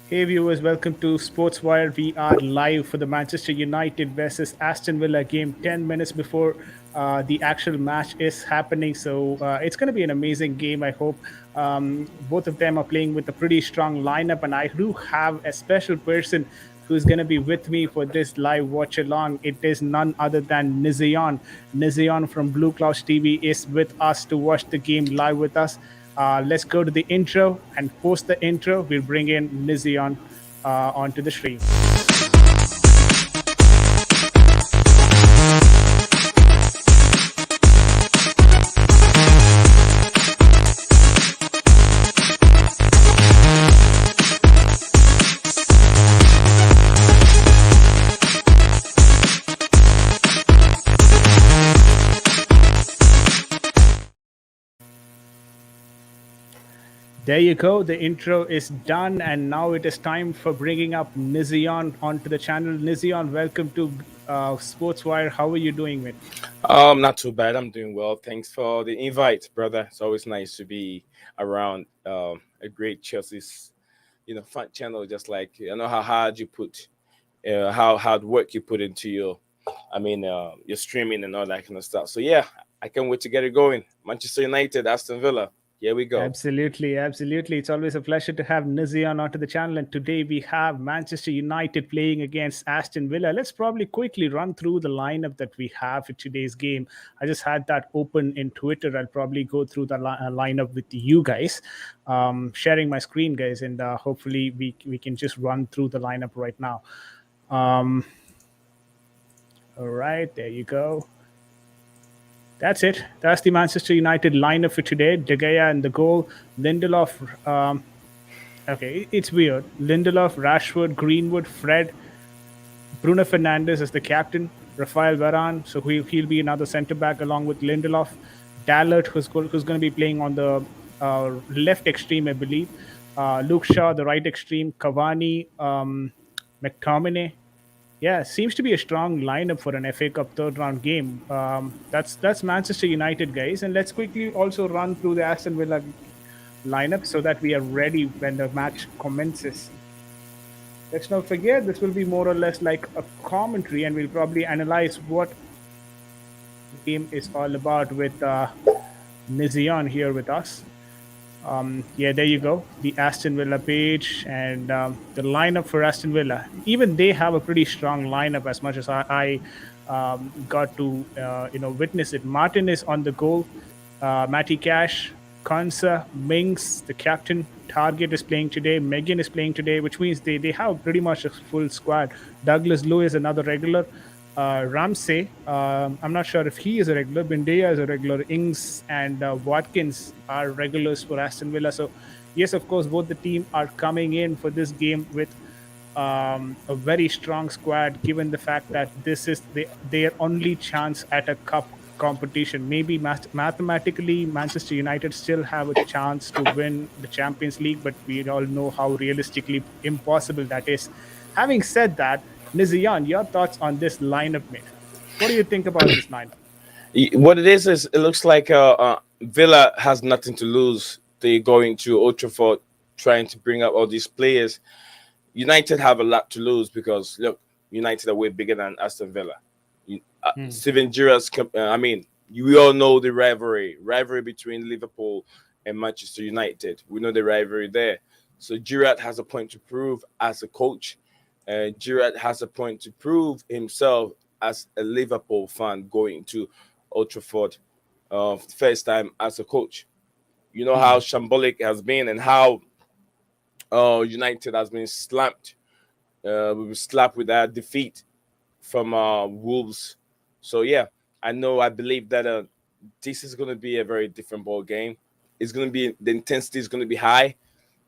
Hey viewers, welcome to Sportswire. We are live for the Manchester United versus Aston Villa game 10 minutes before the actual match is happening. So it's going to be an amazing game, I hope. Both of them are playing with a pretty strong lineup, and I do have a special person who's going to be with me for this live watch along. It is none other than Nizion. Nizion from Blue Clouds TV is with us to watch the game live with us. Let's go to the intro, and post the intro, we'll bring in Nizion onto the stream. There you go. The intro is done, and now it is time for bringing up Nizion onto the channel. Nizion, welcome to Sportswire. How are you doing, mate? Not too bad. I'm doing well. Thanks for the invite, brother. It's always nice to be around a great Chelsea's, fun channel. Just like I know how hard you put, how hard work you put into your streaming and all that kind of stuff. So yeah, I can't wait to get it going. Manchester United, Aston Villa. Here we go. Absolutely, absolutely. It's always a pleasure to have Nizian onto the channel. And today we have Manchester United playing against Aston Villa. Let's probably quickly run through the lineup that we have for today's game. I just had that open in Twitter. I'll probably go through the lineup with you guys, sharing my screen, guys, and hopefully we can just run through the lineup right now. All right, there you go. That's it. That's the Manchester United lineup for today. De Gea in the goal. Lindelof. Okay, it's weird. Lindelof, Rashford, Greenwood, Fred, Bruno Fernandes as the captain. Rafael Varane. So he'll be another centre back along with Lindelof. Dallert, who's going to be playing on the left extreme, I believe. Luke Shaw, the right extreme. Cavani, McTominay. Yeah, seems to be a strong lineup for an FA Cup third round game. That's Manchester United, guys. And let's quickly also run through the Aston Villa lineup so that we are ready when the match commences. Let's not forget this will be more or less like a commentary, and we'll probably analyze what the game is all about with Nizion here with us. Yeah, there you go. The Aston Villa page and the lineup for Aston Villa. Even they have a pretty strong lineup. As much as I got to witness it. Martin is on the goal. Matty Cash, Konsa, Mings, the captain. Target is playing today. Megan is playing today, which means they have pretty much a full squad. Douglas Lewis, another regular. Ramsey, I'm not sure if he is a regular. Bindea is a regular. Ings and Watkins are regulars for Aston Villa. So, yes, of course, both the team are coming in for this game with a very strong squad, given the fact that this is their only chance at a cup competition. Maybe mathematically, Manchester United still have a chance to win the Champions League, but we all know how realistically impossible that is. Having said that, Nizian, your thoughts on this lineup, mate? What do you think about this lineup? What it is it looks like Villa has nothing to lose. They're going to Old Trafford, trying to bring up all these players. United have a lot to lose because look, United are way bigger than Aston Villa. Steven Gerrard's, we all know the rivalry between Liverpool and Manchester United. We know the rivalry there. So Gerrard has a point to prove as a coach. Gerrard has a point to prove himself as a Liverpool fan going to Old Trafford first time as a coach. You know how shambolic it has been and how United has been slapped. We were slapped with that defeat from Wolves. So yeah, I believe that this is going to be a very different ball game. It's going to be the intensity is going to be high.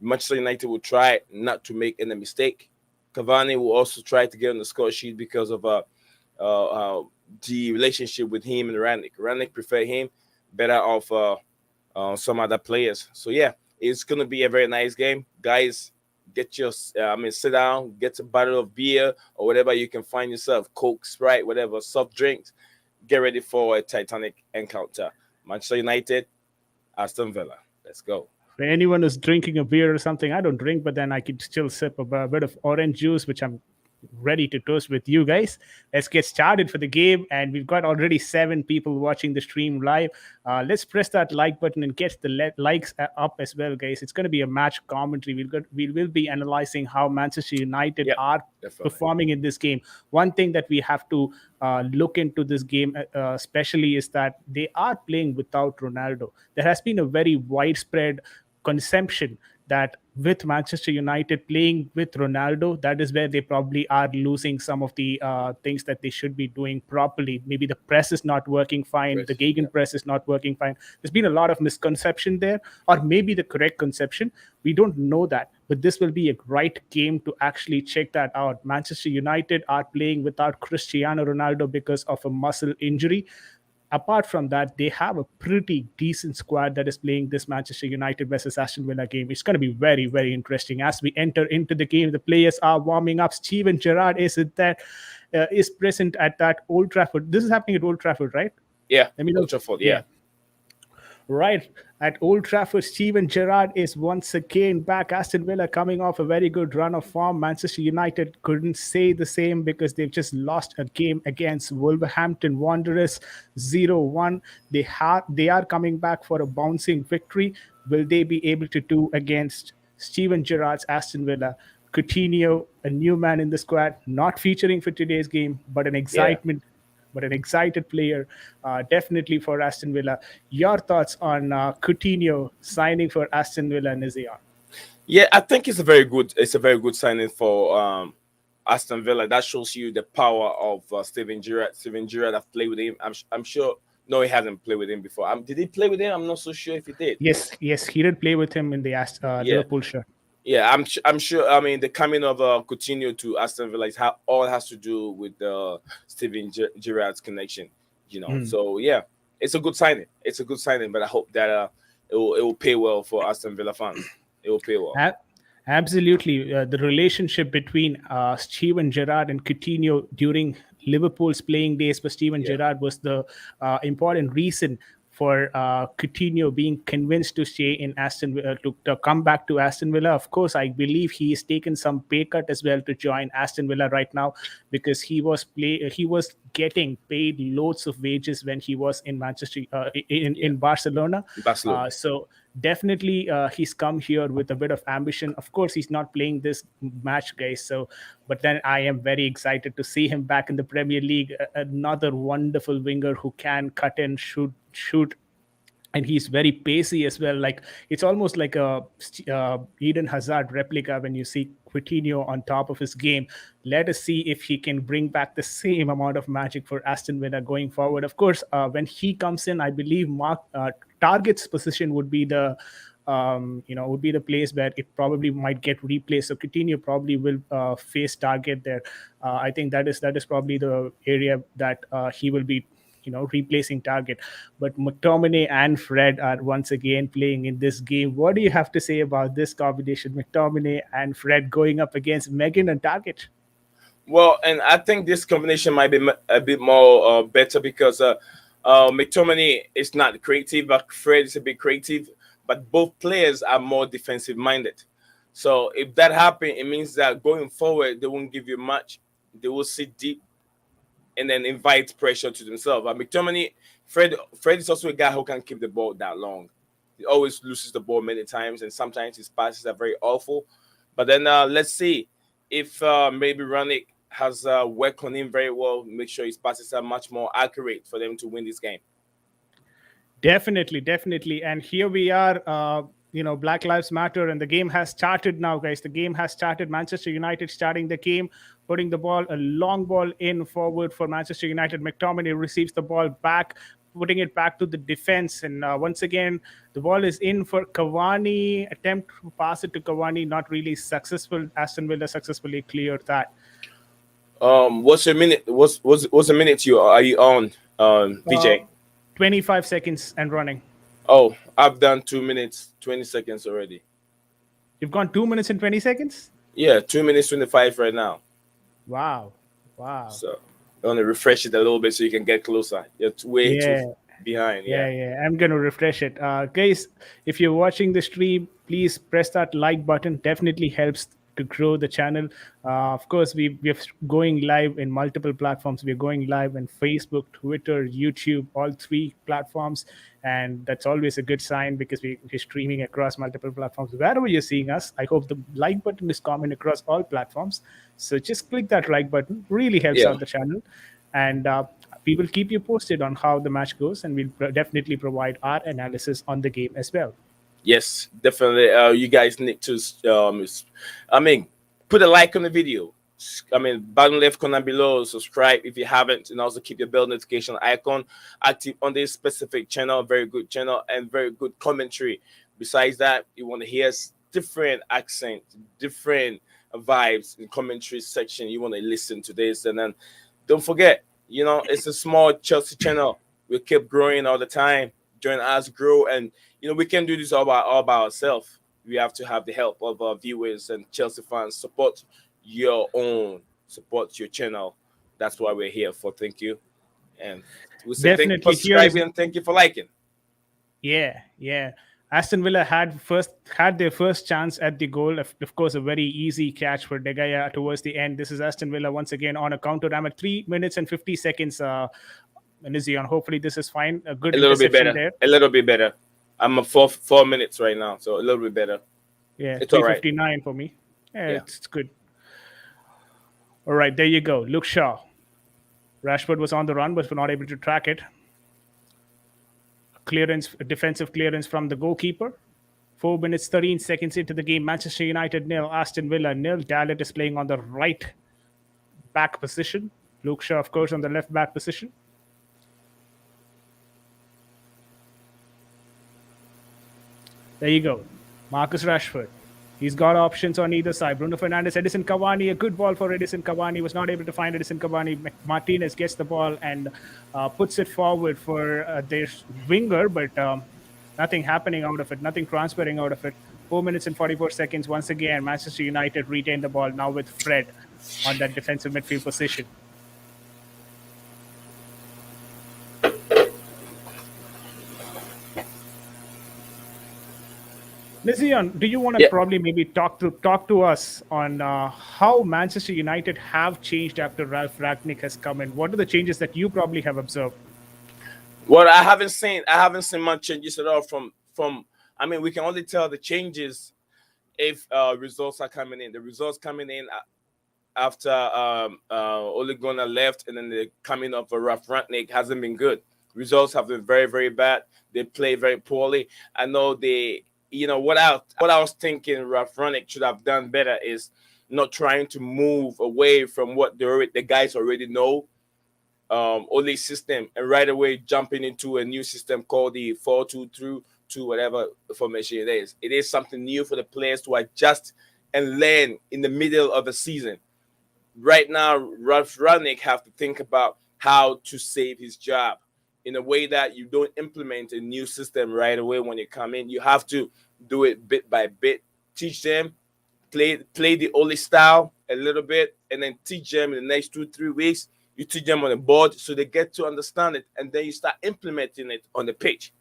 Manchester United will try not to make any mistake. Cavani will also try to get on the score sheet because of the relationship with him and Rannick. Rannick prefer him better off some other players. So yeah, it's gonna be a very nice game, guys. Get your, sit down, get a bottle of beer or whatever you can find yourself, Coke, Sprite, whatever, soft drinks. Get ready for a Titanic encounter. Manchester United, Aston Villa. Let's go. For anyone who's drinking a beer or something, I don't drink, but then I could still sip a bit of orange juice, which I'm ready to toast with you guys. Let's get started for the game, and we've got already 7 people watching the stream live. Let's press that like button and get the likes up as well, guys. It's going to be a match commentary. We will be analyzing how Manchester United Yep, are definitely. performing in this game. One thing that we have to look into this game, especially, is that they are playing without Ronaldo. There has been a very widespread consumption that with Manchester United playing with Ronaldo, that is where they probably are losing some of the things that they should be doing properly. Maybe the press is not working fine, the Press, yeah. Gegen press is not working fine. There's been a lot of misconception there, or maybe the correct conception. We don't know that, but this will be a right game to actually check that out. Manchester United are playing without Cristiano Ronaldo because of a muscle injury. Apart from that, they have a pretty decent squad that is playing this Manchester United versus Aston Villa game. It's going to be very, very interesting. As we enter into the game, the players are warming up. Steven Gerrard is present at that Old Trafford. This is happening at Old Trafford, right? Yeah, Let me know. Old Trafford, yeah. Right at Old Trafford, Steven Gerrard is once again back. Aston Villa coming off a very good run of form. Manchester United couldn't say the same because they've just lost a game against Wolverhampton Wanderers 0-1. They are coming back for a bouncing victory. Will they be able to do against Steven Gerrard's Aston Villa? Coutinho, a new man in the squad, not featuring for today's game, but an excited player, definitely for Aston Villa. Your thoughts on Coutinho signing for Aston Villa, Niziar? Yeah, I think it's a very good signing for Aston Villa. That shows you the power of Steven Gerrard. Steven Gerrard, I've played with him. I'm sure. No, he hasn't played with him before. Did he play with him? I'm not so sure if he did. Yes, he did play with him in the Yeah. Liverpool shirt. Yeah, I'm sure. I mean, the coming of Coutinho to Aston Villa is all has to do with Steven Gerrard's connection. So yeah, it's a good signing. It's a good signing, but I hope that it will pay well for Aston Villa fans. It will pay well. Absolutely. The relationship between Steven Gerrard and Coutinho during Liverpool's playing days for Steven Gerrard was the important reason for Coutinho being convinced to stay in Aston Villa, to come back to Aston Villa. Of course, I believe he has taken some pay cut as well to join Aston Villa right now, because he was getting paid loads of wages when he was in Manchester in Barcelona. So definitely he's come here with a bit of ambition. Of course, he's not playing this match, guys. But then I am very excited to see him back in the Premier League. Another wonderful winger who can cut and shoot, and he's very pacey as well. Like, it's almost like a Eden Hazard replica when you see Coutinho on top of his game. Let us see if he can bring back the same amount of magic for Aston Villa going forward. Of course, when he comes in, I believe Target's position would be the place where it probably might get replaced. So Coutinho probably will face Target there. I think that is probably the area that he will be replacing Target. But McTominay and Fred are once again playing in this game. What do you have to say about this combination, McTominay and Fred going up against Megan and Target? Well, and I think this combination might be a bit more better because McTominay is not creative, but Fred is a bit creative. But both players are more defensive minded. So if that happens, it means that going forward, they won't give you much. They will sit deep and then invite pressure to themselves. But McTominay, Fred is also a guy who can keep the ball that long. He always loses the ball many times, and sometimes his passes are very awful. But then let's see if maybe Ranić has worked on him very well. Make sure his passes are much more accurate for them to win this game. Definitely. And here we are, Black Lives Matter, and the game has started now, guys. The game has started. Manchester United starting the game, putting the ball, a long ball in forward for Manchester United. McTominay receives the ball back, putting it back to the defense. And once again, the ball is in for Cavani. Attempt to pass it to Cavani, not really successful. Aston Villa successfully cleared that. What's a minute? What's a minute are you on, VJ? 25 seconds and running. Oh, I've done 2 minutes, 20 seconds already. You've gone 2 minutes and 20 seconds? Yeah, 2 minutes, 25 right now. Wow. So I want to refresh it a little bit so you can get closer. You're way too. behind. Yeah, Yeah. yeah. I'm going to refresh it. Guys, if you're watching the stream, please press that like button. Definitely helps to grow the channel. Of course, we're going live in multiple platforms. We're going live in Facebook, Twitter, YouTube, all three platforms. And that's always a good sign because we're streaming across multiple platforms. Wherever you're seeing us, I hope the like button is common across all platforms. So just click that like button. Really helps Yeah. out the channel. And we will keep you posted on how the match goes, and we'll definitely provide our analysis on the game as well. Yes, definitely. You guys need to, I mean, put a like on the video. I mean, bottom left corner below, subscribe if you haven't, and also keep your bell notification icon active on this specific channel. Very good channel and very good commentary. Besides that, you want to hear different accent, different vibes in commentary section. You want to listen to this, and then don't forget, it's a small Chelsea channel. We keep growing all the time. Join us, grow, and we can do this all by ourselves. We have to have the help of our viewers and Chelsea fans. Support your own, support your channel. That's why we're here for. Thank you, and we say thank you for Definitely, here is subscribing and thank you for liking. yeah, yeah. Aston Villa had their first chance at the goal. Of course, a very easy catch for De Gea towards the end. This is Aston Villa once again on a counter. I'm at 3 minutes and 50 seconds. Nizion, hopefully this is fine. A good A little bit interception better. there. A little bit better. I'm at 4 minutes right now, so a little bit better. Yeah, It's all right. 3:59 for me. Yeah, Yeah. it's good. All right, there you go. Luke Shaw. Rashford was on the run, but was not able to track it. Clearance, defensive clearance from the goalkeeper. 4 minutes, 13 seconds into the game. Manchester United nil, Aston Villa nil. Dallet is playing on the right back position. Luke Shaw, of course, on the left back position. There you go. Marcus Rashford. He's got options on either side. Bruno Fernandes, Edison Cavani, a good ball for Edison Cavani. Was not able to find Edison Cavani. Martinez gets the ball and puts it forward for their winger, but nothing happening out of it, nothing transferring out of it. 4 minutes and 44 seconds. Once again, Manchester United retain the ball now with Fred on that defensive midfield position. Nizian, do you want to Yeah. probably maybe talk to us on how Manchester United have changed after Ralph Ragnick has come in? What are the changes that you probably have observed? Well, I haven't seen much changes at all from. I mean, we can only tell the changes if results are coming in. The results coming in after Ole Gunnar left, and then the coming of Ralph Rangnick hasn't been good. Results have been very, very bad. They play very poorly. I know what I was thinking Ralph Rangnick should have done better is not trying to move away from what the guys already know. Ole system, and right away jumping into a new system called the 4-2-3-2, whatever formation it is. It is something new for the players to adjust and learn in the middle of the season. Right now, Ralph Rangnick have to think about how to save his job in a way that you don't implement a new system right away when you come in. You have to do it bit by bit, teach them, play the Ole style a little bit, and then teach them in the next 2-3 weeks. You teach them on the board so they get to understand it, and then you start implementing it on the pitch.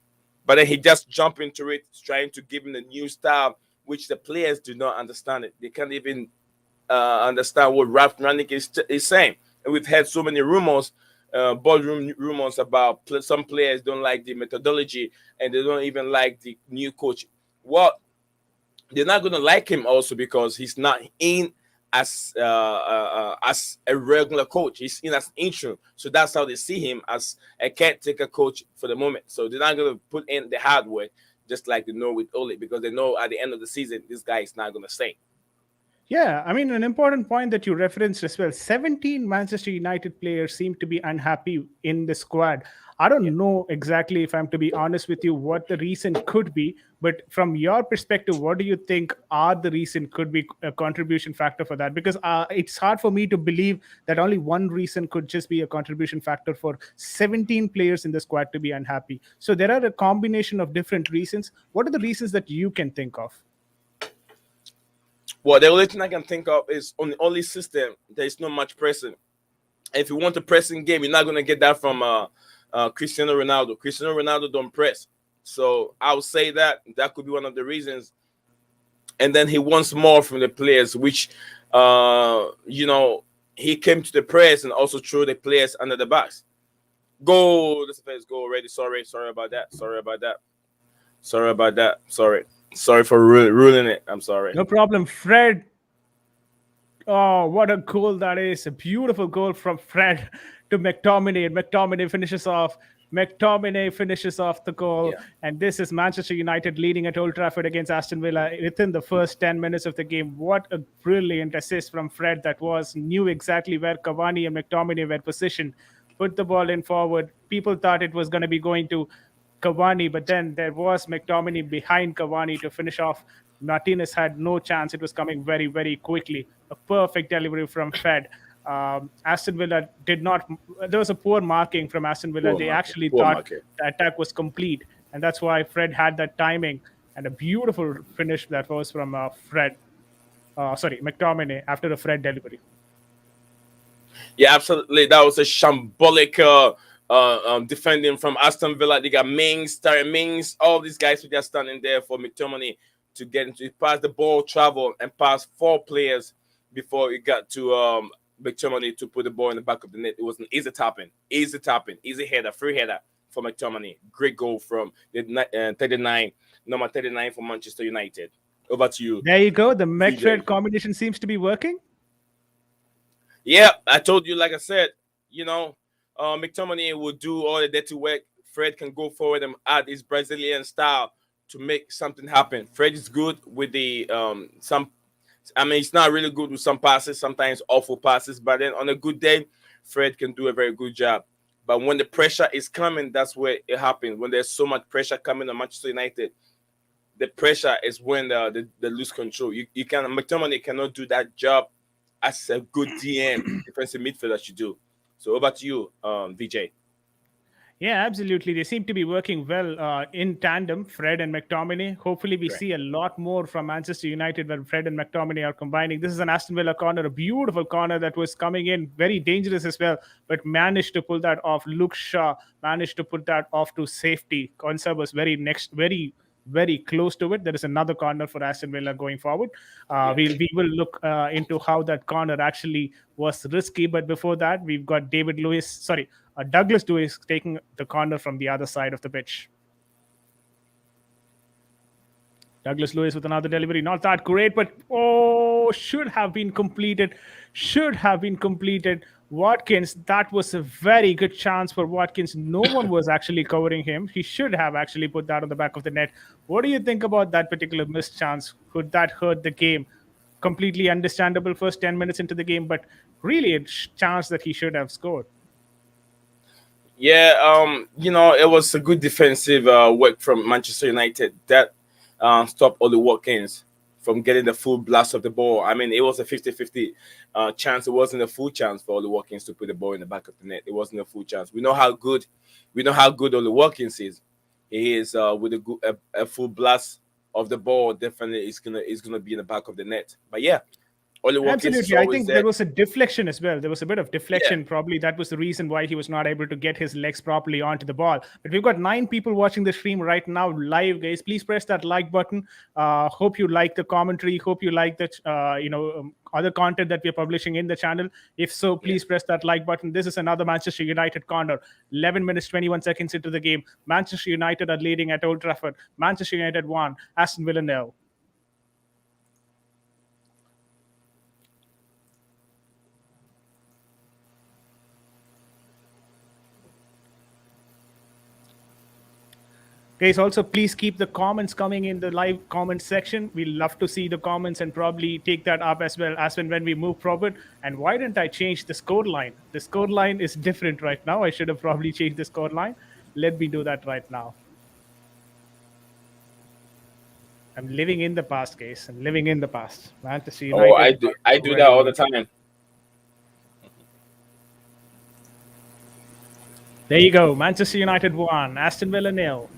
But then he just jump into it, trying to give him a new style, which the players do not understand it. They can't even understand what Ralph Rangnick is saying. And we've had so many rumors, boardroom rumors about some players don't like the methodology and they don't even like the new coach. Well, they're not going to like him also because he's not in as a regular coach. He's in as interim, so that's how they see him, as a caretaker coach for the moment. So they're not going to put in the hard work, just like they know with Ole, because they know at the end of the season this guy is not going to stay. Yeah, I mean, an important point that you referenced as well. 17 Manchester United players seem to be unhappy in the squad. I don't know exactly, if I'm to be honest with you, what the reason could be. But from your perspective, what do you think are the reason could be a contribution factor for that? Because it's hard for me to believe that only one reason could just be a contribution factor for 17 players in the squad to be unhappy. So there are a combination of different reasons. What are the reasons that you can think of? Well, the only thing I can think of is on the only system, there is not much pressing. If you want a pressing game, you're not going to get that from Cristiano Ronaldo. Cristiano Ronaldo don't press, so I would say that that could be one of the reasons. And then he wants more from the players, which he came to the press and also threw the players under the bus. Goal. That's the first goal already. Sorry about that. Sorry for ruining it. I'm sorry. No problem, Fred. Oh, what a goal that is. A beautiful goal from Fred to McTominay. And McTominay finishes off. McTominay finishes off the goal. Yeah. And this is Manchester United leading at Old Trafford against Aston Villa within the first 10 minutes of the game. What a brilliant assist from Fred that was. Knew exactly where Cavani and McTominay were positioned. Put the ball in forward. People thought it was going to be going to Cavani, but then there was McTominay behind Cavani to finish off. Martinez had no chance. It was coming very, very quickly. A perfect delivery from Fed. Aston Villa did not. There was a poor marking from Aston Villa. They actually thought the attack was complete, and that's why Fred had that timing and a beautiful finish that was from McTominay after a Fred delivery. Yeah, absolutely. That was a shambolic defending from Aston Villa. They got Mings, Terry Mings, all these guys who just standing there for McTominay to get into it, pass the ball, travel, and pass 4 players before it got to McTominay to put the ball in the back of the net. It was an easy tapping, easy header, free header for McTominay. Great goal from the number 39 for Manchester United. Over to you. There you go. The McFred combination seems to be working. Yeah, I told you, like I said, McTominay will do all the dirty work. Fred can go forward and add his Brazilian style to make something happen. Fred is good with the he's not really good with some passes, sometimes awful passes, but then on a good day, Fred can do a very good job. But when the pressure is coming, that's where it happens. When there's so much pressure coming on Manchester United, the pressure is when they lose control. McTominay cannot do that job as a good DM defensive midfielder should do. So over to you, VJ. Yeah, absolutely. They seem to be working well in tandem, Fred and McTominay. Hopefully, we see a lot more from Manchester United when Fred and McTominay are combining. This is an Aston Villa corner, a beautiful corner that was coming in, very dangerous as well, but managed to pull that off. Luke Shaw managed to put that off to safety. Konsa was very close to it. There is another corner for Aston Villa going forward. We will look into how that corner actually was risky. But before that, we've got Douglas Lewis taking the corner from the other side of the pitch. Douglas Lewis with another delivery. Not that great, but should have been completed. Watkins, that was a very good chance for Watkins. No one was actually covering him. He should have actually put that on the back of the net. What do you think about that particular missed chance? Could that hurt the game? Completely understandable first 10 minutes into the game, but really a chance that he should have scored. Yeah, it was a good defensive work from Manchester United that stopped Oli Watkins from getting the full blast of the ball. I mean, it was a 50-50 chance. It wasn't a full chance for Oli Watkins to put the ball in the back of the net. It wasn't a full chance. We know how good Oli Watkins is. He is with a full blast of the ball. Definitely, is gonna be in the back of the net. But yeah. Absolutely. I think there was a deflection as well. There was a bit of deflection. Probably that was the reason why he was not able to get his legs properly onto the ball. But we've got 9 people watching the stream right now live, guys. Please press that like button. Hope you like the commentary. Hope you like the other content that we're publishing in the channel. If so, please press that like button. This is another Manchester United corner. 11 minutes, 21 seconds into the game. Manchester United are leading at Old Trafford. Manchester United 1, Aston Villa 0. Guys, also please keep the comments coming in the live comment section. We love to see the comments and probably take that up as well as when we move forward. And why didn't I change the score line? The score line is different right now. I should have probably changed the score line. Let me do that right now. I'm living in the past, guys. I'm living in the past. Manchester United. I do that all the time. There you go. Manchester United 1, Aston Villa 0.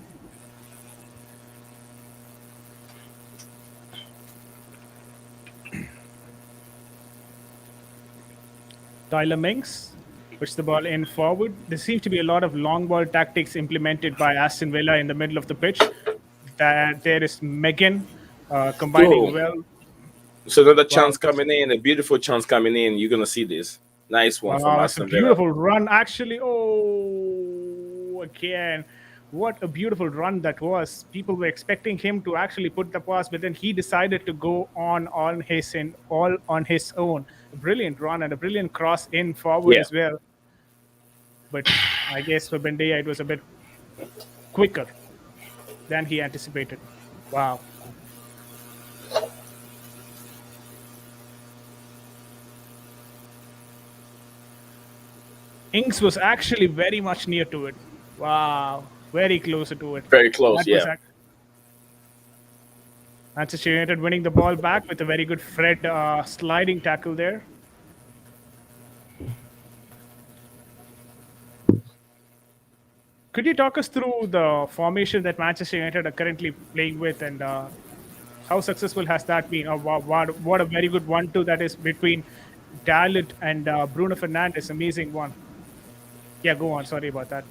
Tyler Mings push the ball in forward. There seems to be a lot of long ball tactics implemented by Aston Villa in the middle of the pitch. That there is Megan combining Yo, well. so another Wow, chance coming in, a beautiful chance coming in. You're gonna see this nice one from wow, it's a Aston Villa. beautiful run. Actually, oh, again, what a beautiful run that was. People were expecting him to actually put the pass, but then he decided to go on his in all on his own. A brilliant run and a brilliant cross in forward Yeah, as well. But I guess for Bendia, it was a bit quicker than he anticipated. Wow. Inks was actually very much near to it. Wow. Very closer to it. very close. That was Yeah. Manchester United winning the ball back with a very good Fred sliding tackle there. Could you talk us through the formation that Manchester United are currently playing with and how successful has that been? What a very good 1-2 that is between Dalot and Bruno Fernandes. Amazing one. Yeah, go on. Sorry about that.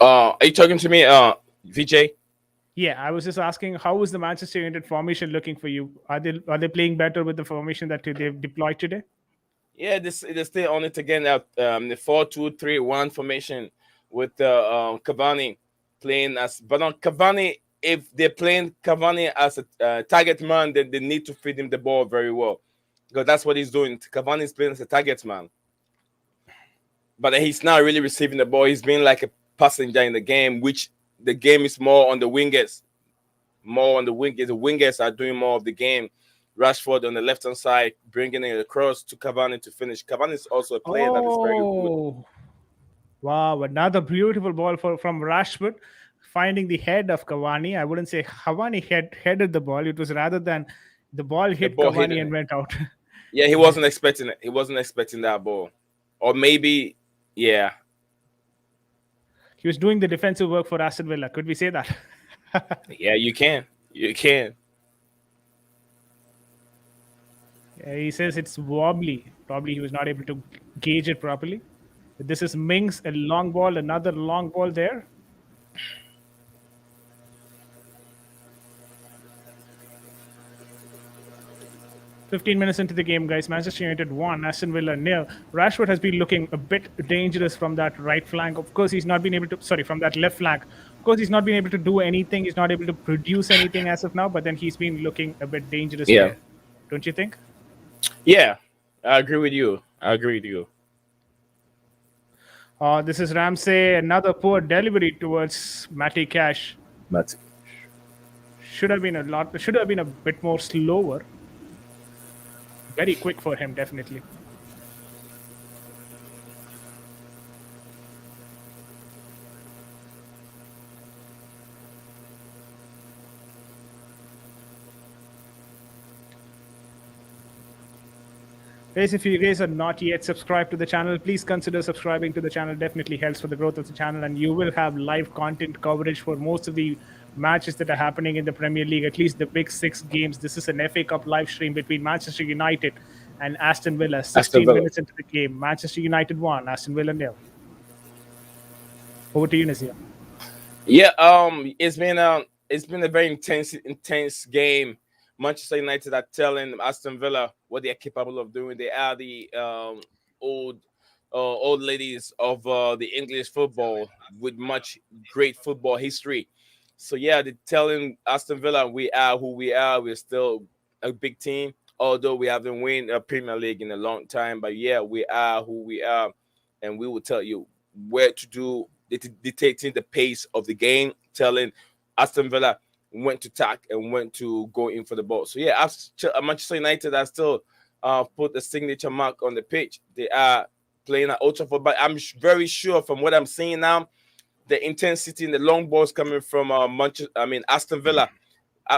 Are you talking to me, VJ? Yeah, I was just asking, how is the Manchester United formation looking for you? Are they playing better with the formation that they've deployed today? Yeah, this they stay on it again. The 4-2-3-1 formation with Cavani playing as. But on Cavani, if they're playing Cavani as a target man, then they need to feed him the ball very well because that's what he's doing. Cavani is playing as a target man, but he's not really receiving the ball. He's being like a passenger in the game, which the game is more on the wingers. More on the wingers. The wingers are doing more of the game. Rashford on the left hand side, bringing it across to Cavani to finish. Cavani is also a player that is very good. Oh, wow. Another beautiful ball from Rashford, finding the head of Cavani. I wouldn't say Cavani headed the ball. It was rather than the ball The hit ball hit Cavani him. and went out. Yeah, he Nice. wasn't expecting it. He wasn't expecting that ball, or maybe, yeah, He was doing the defensive work for Aston Villa. Could we say that? yeah. You can. Yeah, he says it's wobbly. Probably he was not able to gauge it properly. But this is Mings, a long ball, another long ball there. 15 minutes into the game, guys. Manchester United 1, Aston Villa nil. Rashford has been looking a bit dangerous from that right flank. Of course, he's not been able to, sorry, from that left flank. Of course, he's not been able to do anything. He's not able to produce anything as of now, but then he's been looking a bit dangerous Yeah, there. Don't you think? yeah. I agree with you. I agree with you. This is Ramsey, another poor delivery towards Matty Cash. But Should have been a bit more slower. Very quick for him, definitely. Guys, if you guys are not yet subscribed to the channel, please consider subscribing to the channel. Definitely helps for the growth of the channel, and you will have live content coverage for most of the matches that are happening in the Premier League, at least the big 6 games. This is an FA Cup live stream between Manchester United and Aston Villa. Aston 16 Villa. minutes into the game, Manchester United 1, Aston Villa nil. Over to you, Nazia. Yeah, it's been a very intense game. Manchester United are telling Aston Villa what they are capable of doing. They are the old old ladies of the English football with much great football history. So yeah, they're telling Aston Villa we are who we are. We're still a big team, although we haven't won a Premier League in a long time. But yeah, we are who we are, and we will tell you where to do, dictating the pace of the game, telling Aston Villa went to tack and went to go in for the ball. So yeah, Manchester United are still put the signature mark on the pitch. They are playing at Old Trafford, but I'm very sure from what I'm seeing now, the intensity and the long balls coming from Aston Villa.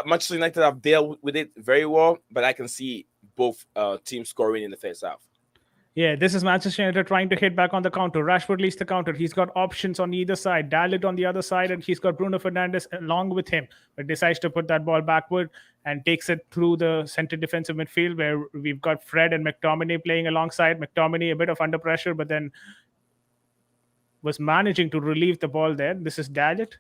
Manchester United have dealt with it very well, but I can see both teams scoring in the first half. Yeah, this is Manchester United trying to hit back on the counter. Rashford leads the counter. He's got options on either side. Dalit on the other side, and he's got Bruno Fernandes along with him. But decides to put that ball backward and takes it through the center defensive midfield where we've got Fred and McTominay playing alongside. McTominay a bit of under pressure, but then was managing to relieve the ball there. This is Dalit.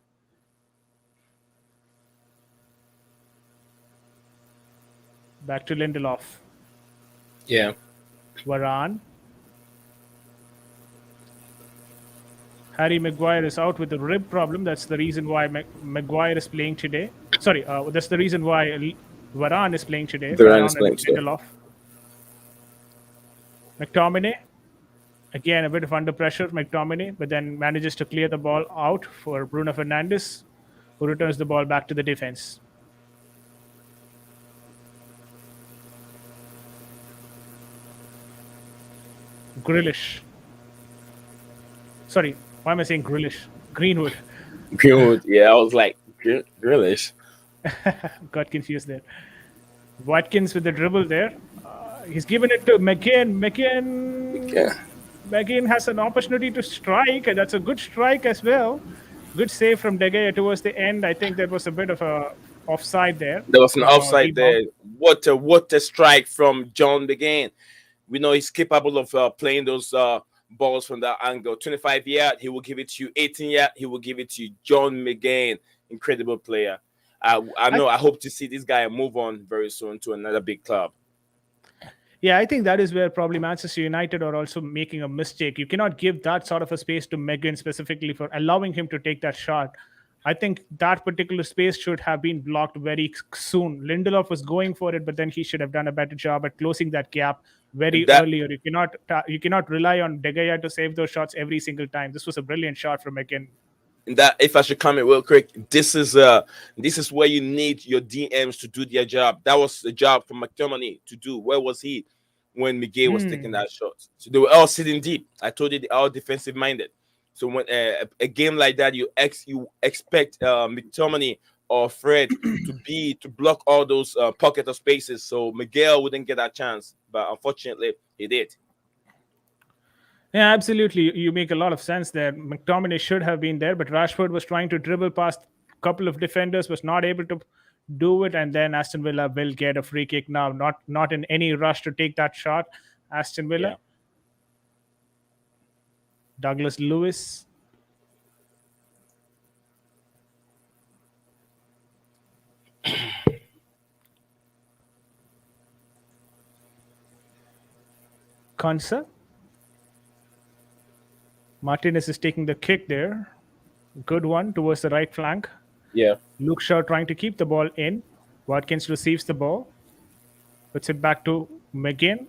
Back to Lindelof. Yeah. Varane. Harry Maguire is out with a rib problem. That's the reason why Maguire is playing today. Sorry, that's the reason why Varane is playing today. Varane Varane is and playing today. Lindelof. McTominay. Again, a bit of under pressure, McTominay, but then manages to clear the ball out for Bruno Fernandes, who returns the ball back to the defense. Grealish. Sorry, why am I saying Grealish? Greenwood. Greenwood. Yeah, I was like, Grealish. Got confused there. Watkins with the dribble there. He's given it to McGinn. Yeah. McGinn has an opportunity to strike, and that's a good strike as well. Good save from De Gea towards the end. I think there was a bit of a offside there. There was an from a offside there. rebound. What a strike from John McGinn. We know he's capable of playing those balls from that angle. 25 yard, he will give it to you. 18 yard, he will give it to you. John McGinn, incredible player. I know. I hope to see this guy move on very soon to another big club. Yeah, I think that is where probably Manchester United are also making a mistake. You cannot give that sort of a space to McGinn specifically for allowing him to take that shot. I think that particular space should have been blocked very soon. Lindelof was going for it, but then he should have done a better job at closing that gap very earlier. You cannot rely on De Gea to save those shots every single time. This was a brilliant shot from McGinn. That, if I should comment real quick, this is where you need your DMs to do their job. That was the job for McTominay to do. Where was he when Miguel was taking that shot? So they were all sitting deep. I told you they are all defensive minded. So when a game like that, you expect McTominay or Fred to block all those pocket of spaces, so Miguel wouldn't get that chance. But unfortunately, he did. Yeah, absolutely. You make a lot of sense there. McTominay should have been there, but Rashford was trying to dribble past a couple of defenders, was not able to do it, and then Aston Villa will get a free kick now. Not in any rush to take that shot. Aston Villa. Yeah. Douglas Lewis. Konsa. Martinez is taking the kick there. Good one towards the right flank. Yeah. Luke Shaw trying to keep the ball in. Watkins receives the ball. Puts it back to McGinn.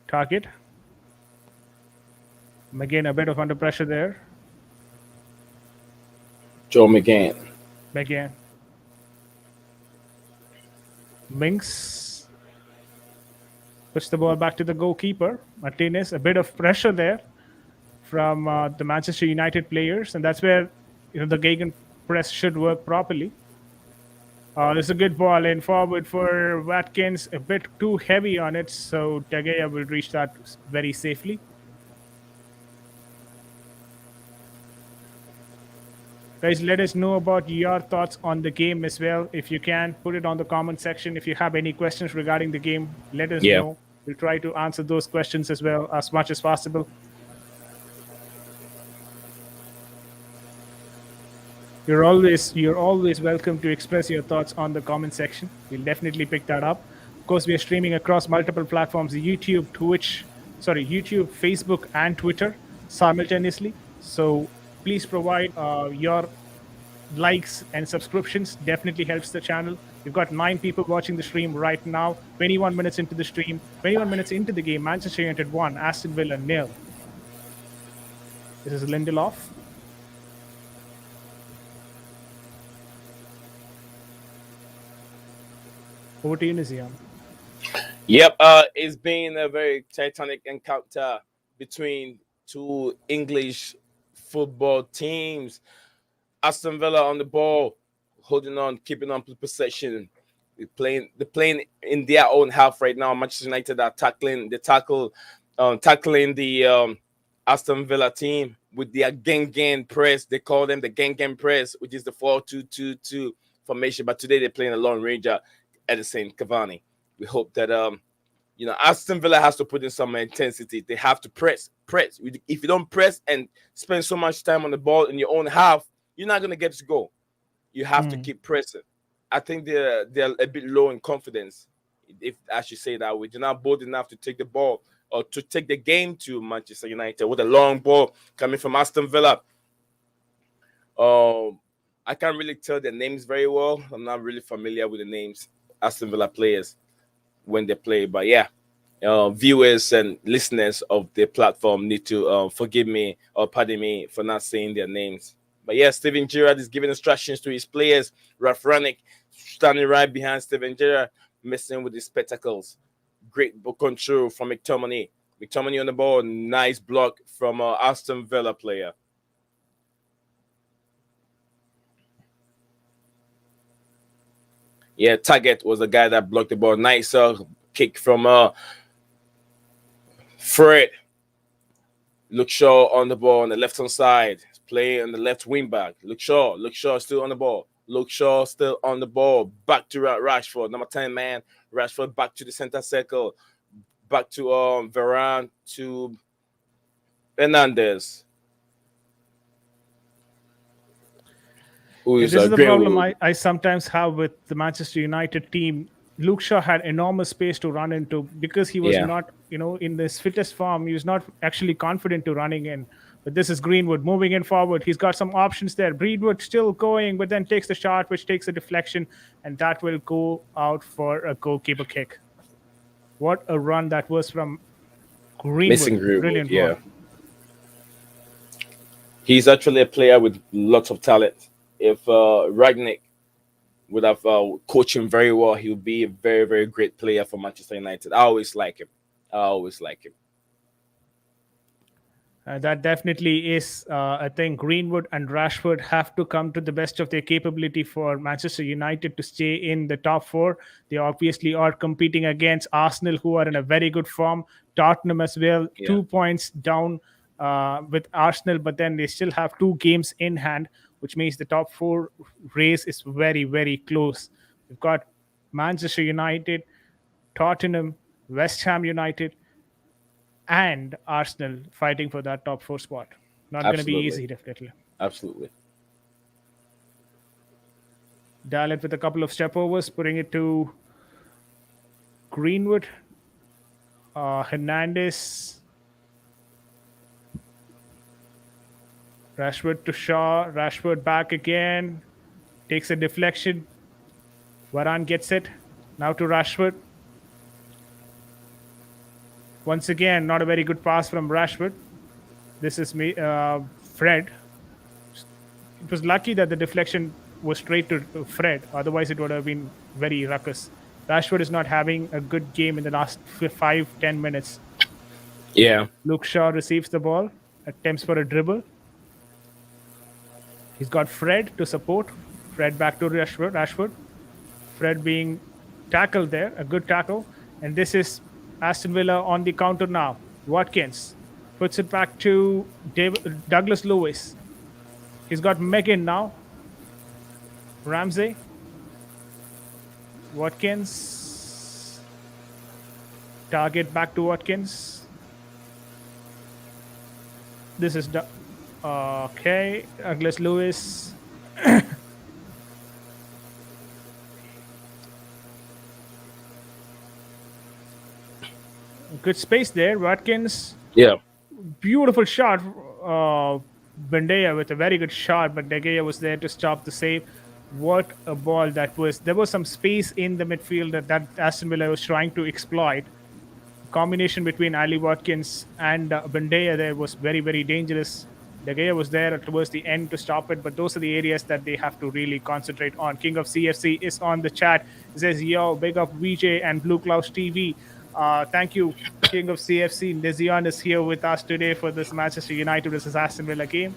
Target. McGinn a bit of under pressure there. Joe McGinn. McGinn. Minks puts the ball back to the goalkeeper. Martinez, a bit of pressure there from the Manchester United players, and that's where the Gegen press should work properly. There's a good ball in forward for Watkins, a bit too heavy on it, so De Gea will reach that very safely. Guys, let us know about your thoughts on the game as well. If you can, put it on the comment section. If you have any questions regarding the game, let us know. We'll try to answer those questions as well as much as possible. You're always welcome to express your thoughts on the comment section. We'll definitely pick that up. Of course, we are streaming across multiple platforms: YouTube, Facebook, and Twitter simultaneously. So please provide your likes and subscriptions. Definitely helps the channel. We've got 9 people watching the stream right now. 21 minutes into the stream, 21 minutes into the game. Manchester United 1, Aston Villa 0. This is Lindelof. Over to you, Niziam. Yep, it's been a very titanic encounter between two English football teams. Aston Villa on the ball, holding on, keeping on possession. They're playing in their own half right now. Manchester United are tackling the Aston Villa team with their gang press. They call them the gang press, which is the 4-2-2-2 formation. But today they're playing a Lone Ranger, Edison Cavani. We hope that Aston Villa has to put in some intensity. They have to press. If you don't press and spend so much time on the ball in your own half, you're not gonna get to go. You have to keep pressing. I think they're a bit low in confidence, if I should say that way. They're not bold enough to take the ball or to take the game to Manchester United with a long ball coming from Aston Villa. I can't really tell their names very well. I'm not really familiar with the names Aston Villa players when they play, but yeah. Viewers and listeners of the platform need to forgive me or pardon me for not saying their names. But yeah, Steven Gerrard is giving instructions to his players. Ralph Ranick standing right behind Steven Gerrard, messing with his spectacles. Great ball control from McTominay. McTominay on the ball. Nice block from Aston Villa player. Yeah, Target was the guy that blocked the ball. Nice kick from Fred. Luke Shaw on the ball on the left hand side. Play on the left wing back. Luke Shaw still on the ball. Luke Shaw still on the ball. Back to Rashford, number 10 man. Rashford back to the center circle. Back to Varane to Hernandez. This is the problem I sometimes have with the Manchester United team. Luke Shaw had enormous space to run into because he was not, in this fittest form. He was not actually confident to running in. But this is Greenwood moving in forward. He's got some options there. Greenwood still going, but then takes the shot, which takes a deflection, and that will go out for a goalkeeper kick. What a run that was from Greenwood. Missing Greenwood, brilliant yeah. ball. He's actually a player with lots of talent. If Ragnick would have coached him very well, he would be a very, very great player for Manchester United. I always like him. That definitely is I think Greenwood and Rashford have to come to the best of their capability for Manchester United to stay in the top four. They obviously are competing against Arsenal, who are in a very good form. Tottenham as well, 2 points down with Arsenal, but then they still have 2 games in hand, which means the top 4 race is very, very close. We've got Manchester United, Tottenham, West Ham United, and Arsenal fighting for that top 4 spot. Not going to be easy, definitely. Absolutely. Dial it with a couple of step overs, putting it to Greenwood, Hernandez, Rashford to Shaw, Rashford back again, takes a deflection. Varane gets it. Now to Rashford. Once again, not a very good pass from Rashford. This is Fred. It was lucky that the deflection was straight to Fred. Otherwise, it would have been very ruckus. Rashford is not having a good game in the last 5-10 minutes. Yeah. Luke Shaw receives the ball, attempts for a dribble. He's got Fred to support. Fred back to Rashford. Fred being tackled there, a good tackle. And this is Aston Villa on the counter now. Watkins puts it back to Douglas Lewis. He's got Megan now. Ramsey. Watkins. Target back to Watkins. This is okay. Douglas Lewis. Good space there. Watkins. Yeah. Beautiful shot. Bendeya with a very good shot, but De Gea was there to stop the save. What a ball that was. There was some space in the midfield that Aston Villa was trying to exploit. Combination between Ali Watkins and Bendeya there was very, very dangerous. De Gea was there towards the end to stop it, but those are the areas that they have to really concentrate on. King of CFC is on the chat. He says, yo, big up VJ and Blue Clouds TV. Thank you, King of CFC. Nezion is here with us today for this Manchester United versus Aston Villa game.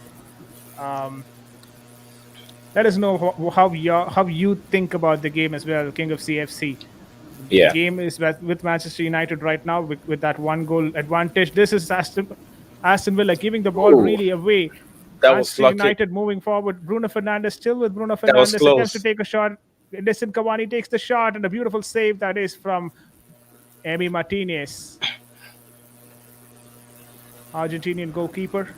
Let us know how you think about the game as well, King of CFC. The Yeah, game is with Manchester United right now with that one goal advantage. This is Aston Villa giving the ball ooh, really away. that was Manchester lucky. United moving forward. Bruno Fernandes still with Bruno That was Fernandes attempts to close. take a shot. Edison Cavani takes the shot and a beautiful save that is from Emi Martinez, Argentinian goalkeeper.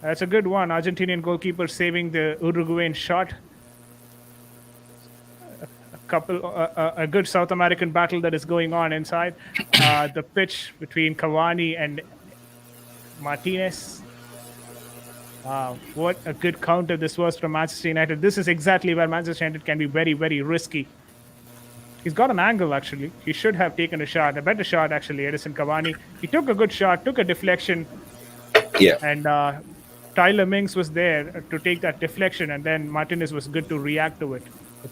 That's a good one. Argentinian goalkeeper saving the Uruguayan shot. A good South American battle that is going on inside the pitch between Cavani and Martinez. What a good counter this was from Manchester United. This is exactly where Manchester United can be very, very risky. He's got an angle actually. He should have taken a shot, a better shot actually. Edison Cavani. He took a good shot, took a deflection, Yeah. and Tyler Mings was there to take that deflection, and then Martinez was good to react to it.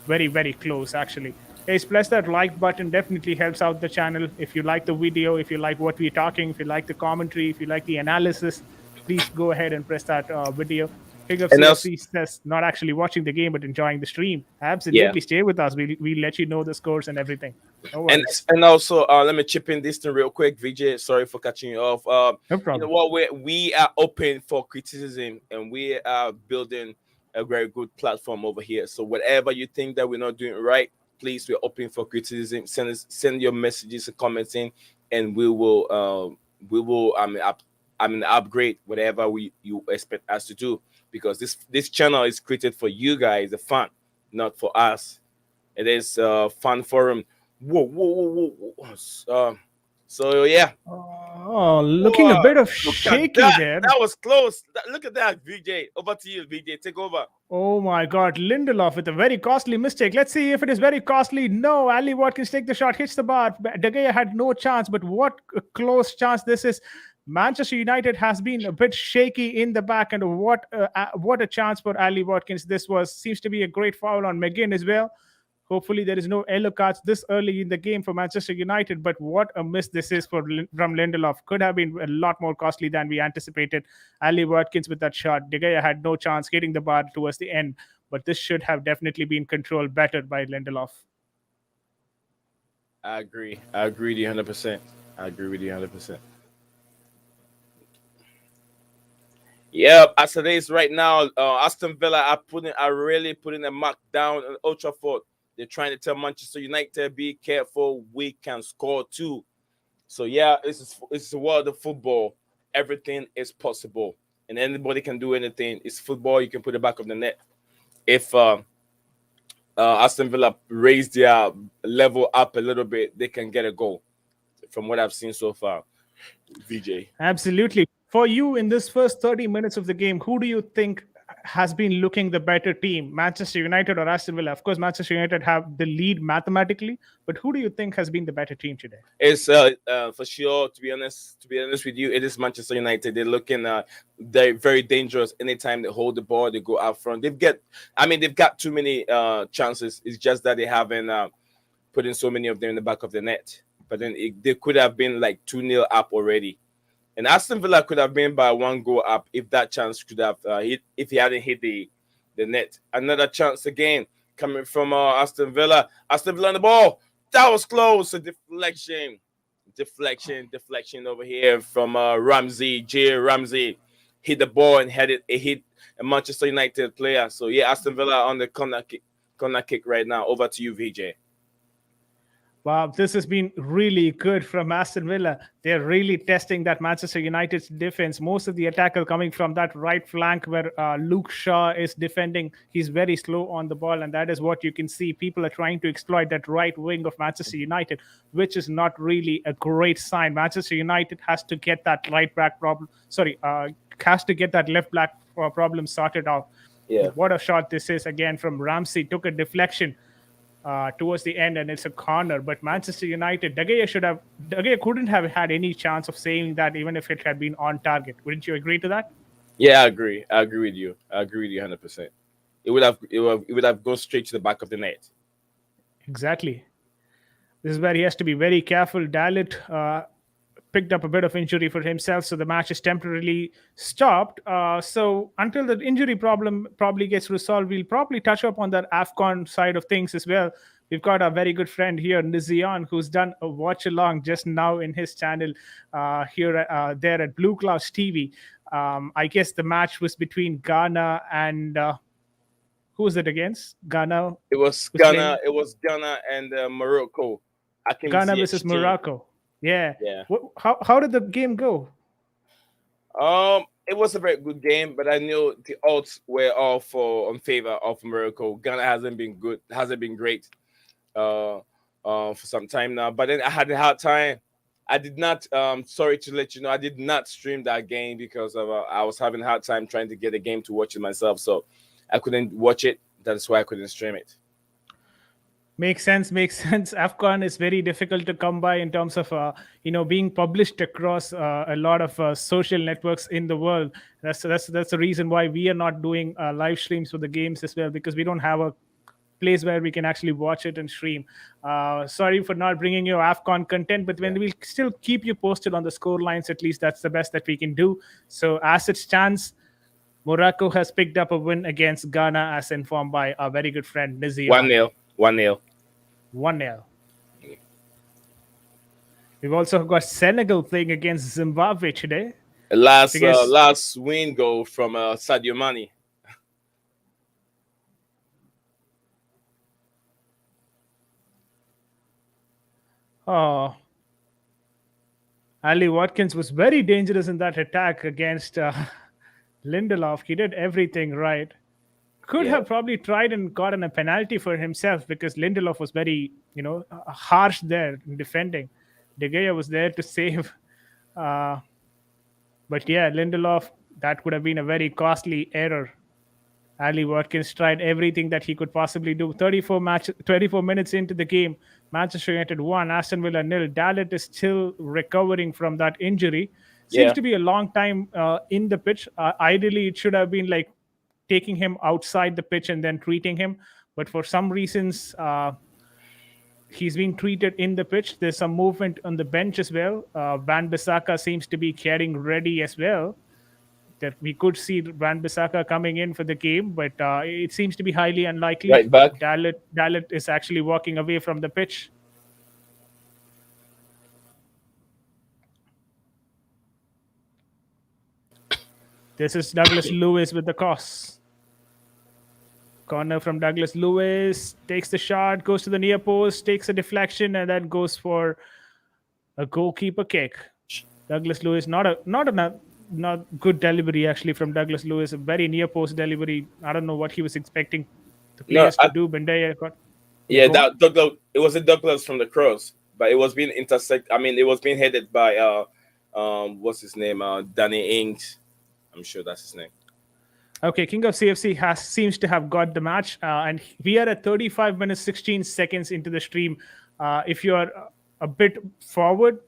Very, very close actually. Guys, press that like button. Definitely helps out the channel. If you like the video, if you like what we're talking, if you like the commentary, if you like the analysis, please go ahead and press that video. King of And else, CFC says not actually watching the game but enjoying the stream. yeah. Absolutely, stay with us. We'll let you know the scores and everything. No and worries. and also let me chip in this thing real quick, VJ. Sorry for catching you off. No You know problem. what? We are open for criticism, and we are building a very good platform over here. So whatever you think that we're not doing right, please, we're open for criticism. Send your messages and comments in, and we will upgrade whatever we you expect us to do, because this channel is created for you guys, the fun, not for us. It is fun forum. Whoa, whoa, whoa, whoa, whoa. So yeah. Oh, looking a Whoa, bit of look at shaky that. there. That was close. Look at that, VJ. Over to you, VJ. Take over. Oh my God, Lindelof with a very costly mistake. Let's see if it is very costly. No, Ali Watkins take the shot, hits the bar. De Gea had no chance, but what a close chance this is. Manchester United has been a bit shaky in the back, and what a chance for Ali Watkins this was. Seems to be a great foul on McGinn as well. Hopefully, there is no yellow cards this early in the game for Manchester United. But what a miss this is from Lindelof. Could have been a lot more costly than we anticipated. Ali Watkins with that shot. De Gea had no chance hitting the bar towards the end. But this should have definitely been controlled better by Lindelof. I agree. I agree with you 100%. I agree with you 100%. Yeah, as it is right now, Aston Villa are really putting a mark down on Old Trafford. They're trying to tell Manchester United, be careful, we can score too. So yeah, it's a world of football. Everything is possible, and anybody can do anything. It's football. You can put it back of the net. If Aston Villa raise their level up a little bit, they can get a goal. From what I've seen so far, VJ. Absolutely. For you, in this first 30 minutes of the game, who do you think has been looking the better team, Manchester United or Aston Villa? Of course, Manchester United have the lead mathematically, but who do you think has been the better team today? It's for sure. To be honest with you, it is Manchester United. They're looking they're very dangerous. Anytime they hold the ball, they go out front. They've got too many chances. It's just that they haven't put in so many of them in the back of the net. But then they could have been like 2-0 up already. And Aston Villa could have been by one goal up if that chance could have hit, if he hadn't hit the net. Another chance again coming from Aston Villa. Aston Villa on the ball. That was close. A deflection over here from Ramsey. J. Ramsey hit the ball and it hit a Manchester United player. So yeah, Aston Villa on the corner kick right now. Over to you, VJ. Wow, this has been really good from Aston Villa. They're really testing that Manchester United's defense. Most of the attack are coming from that right flank where Luke Shaw is defending. He's very slow on the ball, and that is what you can see. People are trying to exploit that right wing of Manchester United, which is not really a great sign. Manchester United has to get that right back problem. Sorry, has to get that left back problem sorted out. Yeah. What a shot this is again from Ramsey. Took a deflection towards the end, and it's a corner. But Manchester United, De Gea couldn't have had any chance of saving that, even if it had been on target. Wouldn't you agree to that? Yeah, I agree. I agree with you. 100%. It would have gone straight to the back of the net. Exactly. This is where he has to be very careful. Dalit picked up a bit of injury for himself, so the match is temporarily stopped. So until the injury problem probably gets resolved, we'll probably touch up on that AFCON side of things as well. We've got our very good friend here, Nizion, who's done a watch along just now in his channel there at Blue Clouds TV. I guess the match was between Ghana and who was it against? Ghana It was was Ghana. playing It was Ghana and Morocco. Akim Ghana versus Ziyech team. Morocco. Yeah. Yeah. How did the game go? It was a very good game, but I knew the odds were all on favor of Morocco. Ghana hasn't been good, hasn't been great, uh, for some time now. But then I had a hard time. I did not. Sorry to let you know, I did not stream that game because I was having a hard time trying to get a game to watch it myself, so I couldn't watch it. That's why I couldn't stream it. Makes sense. Makes sense. AFCON is very difficult to come by in terms of being published across a lot of social networks in the world. That's the reason why we are not doing live streams for the games as well, because we don't have a place where we can actually watch it and stream. Sorry for not bringing you AFCON content, but when we'll still keep you posted on the score lines. At least that's the best that we can do. So as it stands, Morocco has picked up a win against Ghana, as informed by our very good friend Nizion. 1-0. 1-0. 1-0. We've also got Senegal playing against Zimbabwe today. Last win goal from Sadio Mane. Oh, Ali Watkins was very dangerous in that attack against Lindelof. He did everything right. Could have probably tried and gotten a penalty for himself, because Lindelof was very, harsh there in defending. De Gea was there to save. But yeah, Lindelof, that would have been a very costly error. Ali Watkins tried everything that he could possibly do. 24 minutes into the game, Manchester United 1, Aston Villa 0. Dalot is still recovering from that injury. Seems to be a long time in the pitch. Ideally, it should have been like taking him outside the pitch and then treating him. But for some reasons, he's being treated in the pitch. There's some movement on the bench as well. Van Bissaka seems to be getting ready as well. That we could see Van Bissaka coming in for the game, but it seems to be highly unlikely. Right back. Dalot is actually walking away from the pitch. This is Douglas Lewis with the cross. Corner from Douglas Lewis, takes the shot, goes to the near post, takes a deflection, and then goes for a goalkeeper kick. Douglas Lewis, not good delivery actually from Douglas Lewis. A very near post delivery. I don't know what he was expecting the players to do. Bendaya got. Yeah, that Douglas. It was a Douglas from the cross, but it was being it was being headed by what's his name? Danny Ings. I'm sure that's his name. Okay, King of CFC seems to have got the match, and we are at 35 minutes 16 seconds into the stream. If you are a bit forward,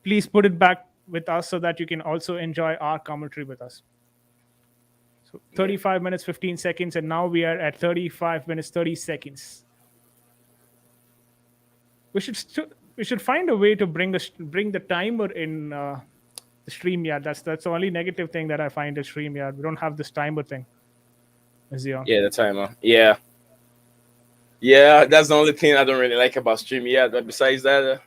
please put it back with us so that you can also enjoy our commentary with us. So 35 minutes 15 seconds, and now we are at 35 minutes 30 seconds. We should find a way to bring the timer in the StreamYard. That's the only negative thing that I find in StreamYard. We don't have this timer thing. Yeah, the timer. Yeah, that's the only thing I don't really like about StreamYard. But besides that,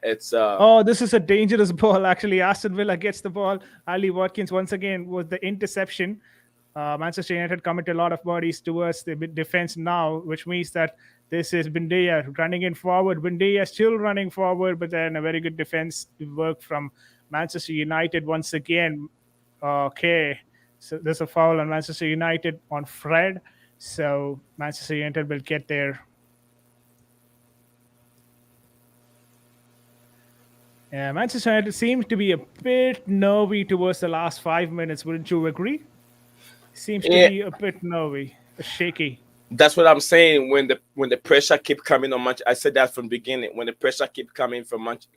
it's Oh, this is a dangerous ball. Actually, Aston Villa gets the ball. Ali Watkins once again was the interception. Manchester United commit a lot of bodies towards the defense now, which means that this is Bindea running in forward. Bindea still running forward, but then a very good defense work from Manchester United once again. Okay, so there's a foul on Manchester United on Fred. So Manchester United will get there. Yeah, Manchester United seems to be a bit nervy towards the last 5 minutes. Wouldn't you agree? Seems to be a bit nervy, shaky. That's what I'm saying. When the pressure keep coming on Manchester, I said that from the beginning. When the pressure keep coming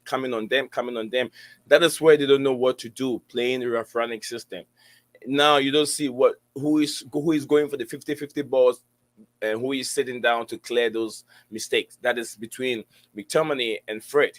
coming on them, that is where they don't know what to do. Playing the rough running system. Now you don't see who is going for the 50-50 balls and who is sitting down to clear those mistakes. That is between McTominay and Fred.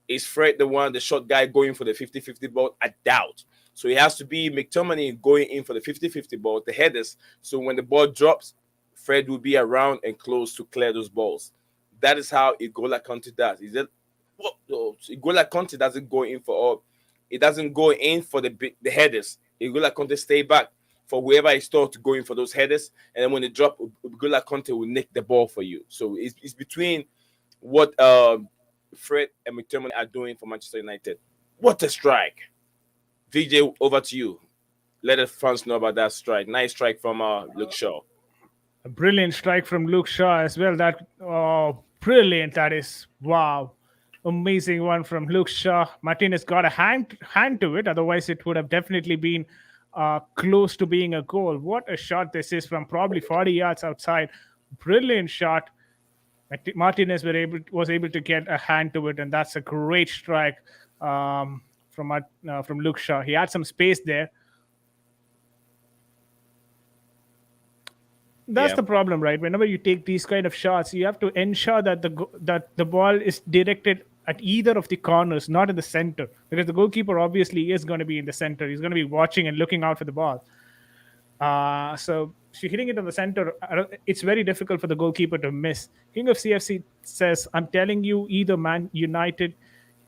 Is Fred the short guy going for the 50-50 ball? I doubt. So it has to be McTominay going in for the 50-50 ball, the headers. So when the ball drops, Fred will be around and close to clear those balls. That is how Igola Conte does. Is that what Igola Conte doesn't go in for all? It doesn't go in for the headers. Igola Conte stay back for whoever is told to go in for those headers, and then when they drop, Igola Conte will nick the ball for you. So it's between what Fred and McTominay are doing for Manchester United. What a strike! VJ, over to you. Let the fans know about that strike. Nice strike from Luke Shaw. A brilliant strike from Luke Shaw as well. That brilliant! That is wow, amazing one from Luke Shaw. Martinez got a hand to it. Otherwise, it would have definitely been close to being a goal. What a shot this is from probably 40 yards outside. Brilliant shot. Martinez was able to get a hand to it, and that's a great strike from Luke Shaw. He had some space there. That's the problem, right? Whenever you take these kind of shots, you have to ensure that the ball is directed at either of the corners, not in the center, because the goalkeeper obviously is going to be in the center. He's going to be watching and looking out for the ball. So hitting it in the center, it's very difficult for the goalkeeper to miss. King of CFC says, "I'm telling you, either Man United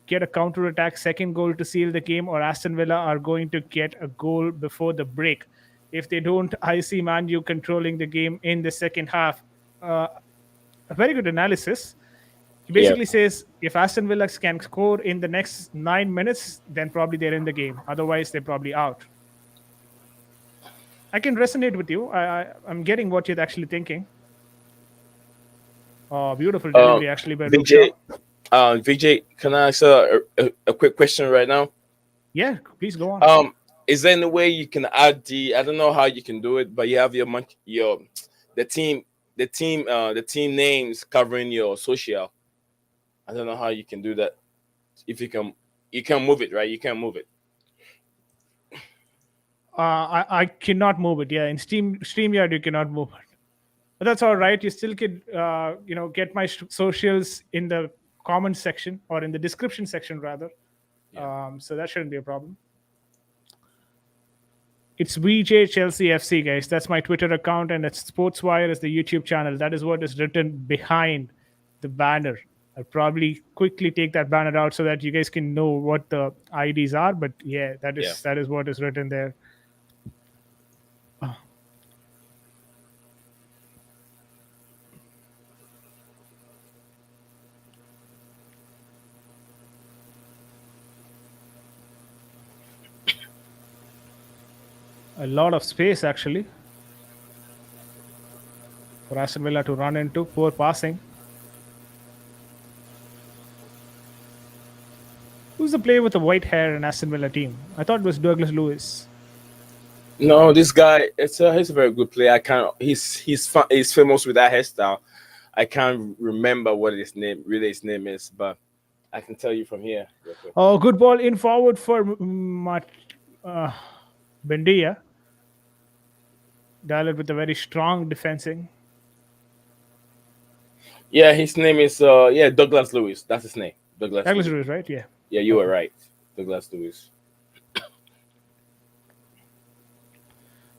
get a counter attack, second goal to seal the game, or Aston Villa are going to get a goal before the break. If they don't, I see Man U controlling the game in the second half." A very good analysis. He basically says if Aston Villa can score in the next 9 minutes, then probably they're in the game. Otherwise, they're probably out. I can resonate with you. I'm getting what you're actually thinking. Oh, beautiful delivery actually by Luke Shaw. VJ, can I ask a quick question right now? Yeah, please go on. Is there any way you can add I don't know how you can do it, but you have the team names covering your social. I don't know how you can do that. If you can move it, right? You can't move it. I cannot move it. Yeah, in StreamYard you cannot move it. But that's all right. You still could get my socials in the comment section or in the description section rather. Yeah. So that shouldn't be a problem. It's VJ Chelsea FC, guys. That's my Twitter account, and it's SportsWire is the YouTube channel. That is what is written behind the banner. I'll probably quickly take that banner out so that you guys can know what the IDs are. But yeah, that is what is written there. A lot of space actually for Aston Villa to run into. Poor passing. Who's the player with the white hair in Aston Villa team? I thought it was Douglas Lewis. No, this guy. He's a very good player. He's famous with that hairstyle. I can't remember what his name is, but I can tell you from here. Oh, good ball in forward for Bendia. Dialed with a very strong defending. Yeah, his name is Douglas Lewis. That's his name. Douglas Lewis, right? Yeah. Yeah, you were right. Douglas Lewis.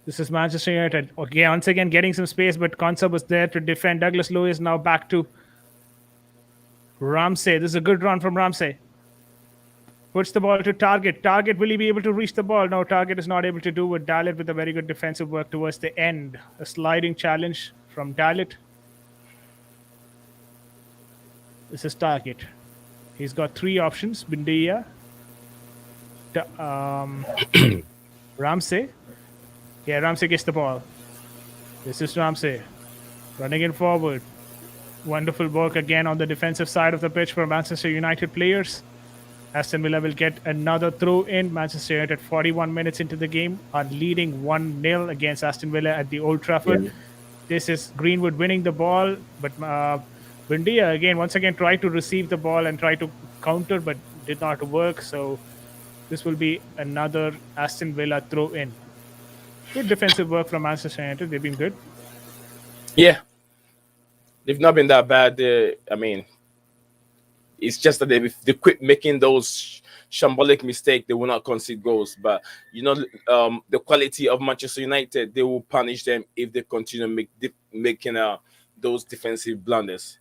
This is Manchester United. Okay, once again getting some space, but Konsa was there to defend. Douglas Lewis now back to Ramsey. This is a good run from Ramsey. Puts the ball to Target. Target, will he be able to reach the ball? No, Target is not able to do it. Dalit with a very good defensive work towards the end. A sliding challenge from Dalit. This is Target. He's got three options. Bindia. Ramsey. Yeah, Ramsey gets the ball. This is Ramsey. Running in forward. Wonderful work again on the defensive side of the pitch for Manchester United players. Aston Villa will get another throw in. Manchester United 41 minutes into the game are leading 1-0 against Aston Villa at the Old Trafford. Yeah. This is Greenwood winning the ball, but Bindia once again tried to receive the ball and try to counter, but did not work. So this will be another Aston Villa throw in. Good defensive work from Manchester United. They've been good. Yeah. They've not been that bad. It's just that if they quit making those shambolic mistake, they will not concede goals. But you know, the quality of Manchester United, they will punish them if they continue making those defensive blunders.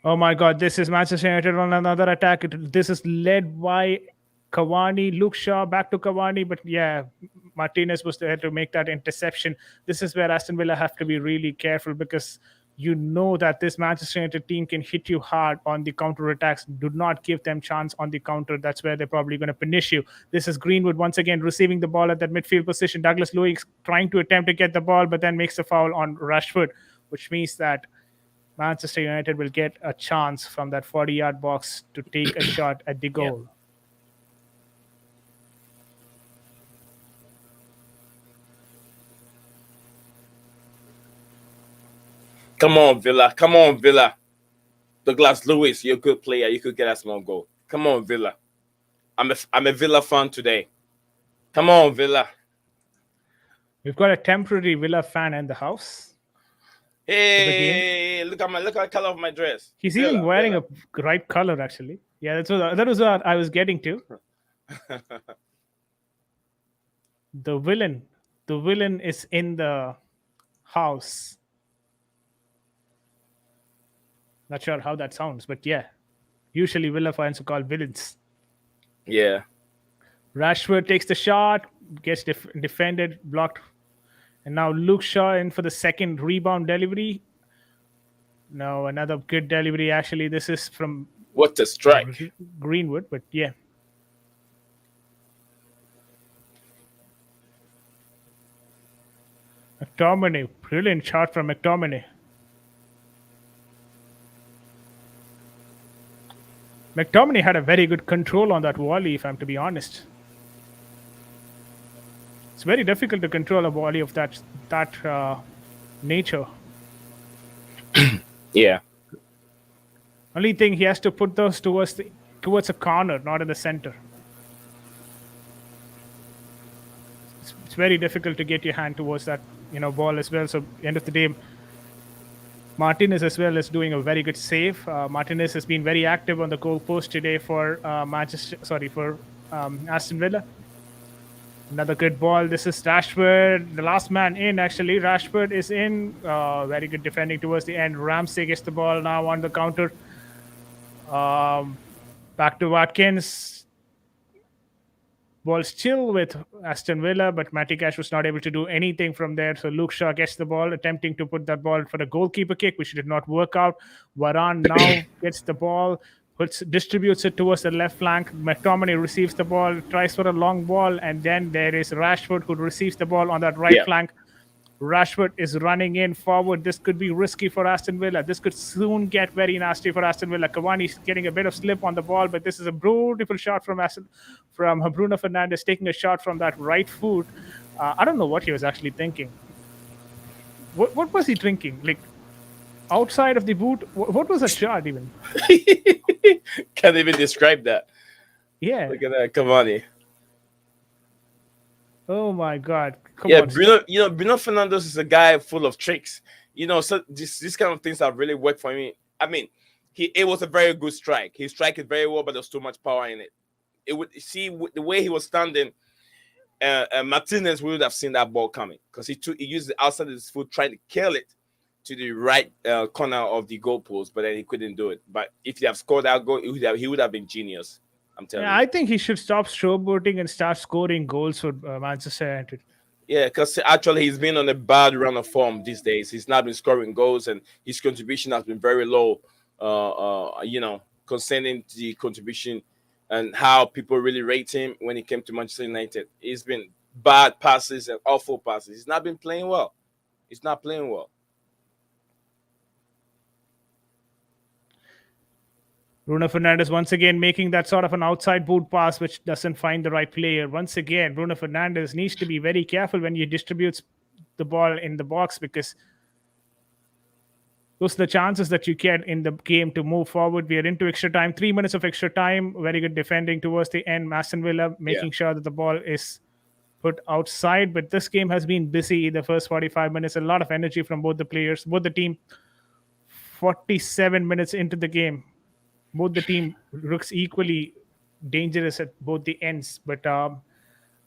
Oh my God, this is Manchester United on another attack. This is led by Cavani, Luke Shaw, back to Cavani. But yeah, Martinez was there to make that interception. This is where Aston Villa have to be really careful because you know that this Manchester United team can hit you hard on the counter attacks. Do not give them chance on the counter. That's where they're probably going to punish you. This is Greenwood once again receiving the ball at that midfield position. Douglas Luiz trying to attempt to get the ball, but then makes a foul on Rashford, which means that Manchester United will get a chance from that 40-yard box to take a shot at the Yeah. goal. Come on, Villa. Come on, Villa. Douglas Lewis, you're a good player. You could get a small goal. Come on, Villa. I'm a Villa fan today. Come on, Villa. We've got a temporary Villa fan in the house for the game. Hey, look at the color of my dress. He's even Villa, wearing Villa. a right color, actually. Yeah, that was what I was getting to. The villain. The villain is in the house. Not sure how that sounds, but yeah. Usually Villa fans are called villains. Yeah. Rashford takes the shot, gets defended, blocked. And now Luke Shaw in for the second rebound delivery. No, another good delivery. Actually, this is from What a strike. Greenwood, but yeah. McTominay, brilliant shot from McTominay. McTominay had a very good control on that volley, if I'm to be honest. It's very difficult to control a volley of that nature. Yeah. Only thing he has to put those towards a corner, not in the center. It's very difficult to get your hand towards that ball as well. So end of the day, Martinez as well is doing a very good save. Martinez has been very active on the goal post today for Aston Villa. Another good ball. This is Rashford, the last man in. Actually, Rashford is in. Very good defending towards the end. Ramsey gets the ball now on the counter. Back to Watkins. Ball still with Aston Villa, but Matty Cash was not able to do anything from there. So Luke Shaw gets the ball, attempting to put that ball for the goalkeeper kick, which did not work out. Varane now gets the ball, distributes it towards the left flank. McTominay receives the ball, tries for a long ball, and then there is Rashford who receives the ball on that right flank. Rashford is running in forward. This could be risky for Aston Villa. This could soon get very nasty for Aston Villa. Cavani's getting a bit of slip on the ball, but this is a beautiful shot from Bruno Fernandes, taking a shot from that right foot. I don't know what he was actually thinking. What was he thinking? Like outside of the boot? What was that shot even? Can't even describe that. Yeah. Look at that, Cavani. Oh my God! Come Yeah, on. Bruno Fernandes is a guy full of tricks. So these kind of things have really worked for me. I mean, it was a very good strike. He struck it very well, but there's too much power in it. It would the way he was standing. Martinez would have seen that ball coming because he used the outside of his foot trying to kill it to the right corner of the goalpost, but then he couldn't do it. But if he have scored that goal, he would have been genius. I'm telling you. I think he should stop showboating and start scoring goals for Manchester United. Yeah, because actually he's been on a bad run of form these days. He's not been scoring goals, and his contribution has been very low. Concerning the contribution and how people really rate him when he came to Manchester United, he's been bad passes and awful passes. He's not been playing well. He's not playing well. Bruno Fernandes once again making that sort of an outside boot pass, which doesn't find the right player. Once again, Bruno Fernandes needs to be very careful when he distributes the ball in the box because those are the chances that you get in the game to move forward. We are into extra time, 3 minutes of extra time. Very good defending towards the end. Aston Villa making sure that the ball is put outside. But this game has been busy in the first 45 minutes. A lot of energy from both the players, both the team. 47 minutes into the game. both the team looks equally dangerous at both the ends. But the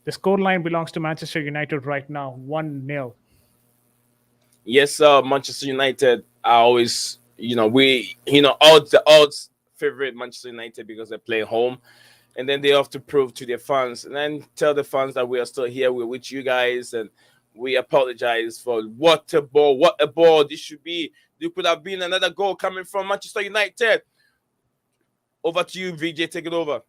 scoreline belongs to Manchester United right now, 1-0. Yes, Manchester United are always, odds the odds favorite Manchester United because they play home, and then they have to prove to their fans and then tell the fans that we are still here, we're with you guys, and we apologize for what a ball this should be. There could have been another goal coming from Manchester United. Over to you, VJ, take it over.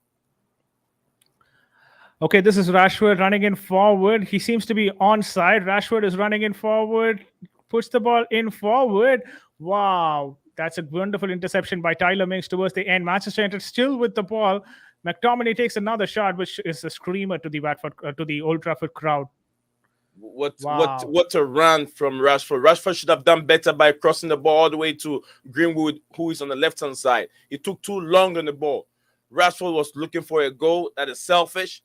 Okay, this is Rashford running in forward. He seems to be onside. Rashford is running in forward, puts the ball in forward. Wow, that's a wonderful interception by Tyler Mings towards the end. Manchester United still with the ball. McTominay takes another shot, which is a screamer to the to the Old Trafford crowd. Wow. What a run from Rashford. Rashford should have done better by crossing the ball all the way to Greenwood, who is on the left hand side. He took too long on the ball. Rashford was looking for a goal. That is selfish.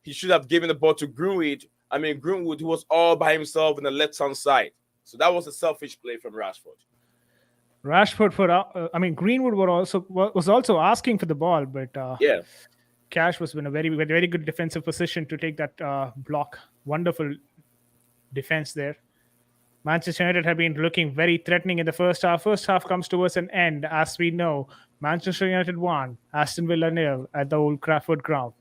He should have given the ball to Greenwood. Greenwood, who was all by himself on the left hand side. So that was a selfish play from Rashford. Rashford Greenwood was also asking for the ball, but yeah, Cash was in a very, very, very good defensive position to take that block. Wonderful defense there. Manchester United have been looking very threatening in the first half. First half comes towards an end. As we know, Manchester United won, Aston Villa 0 at the Old Trafford ground.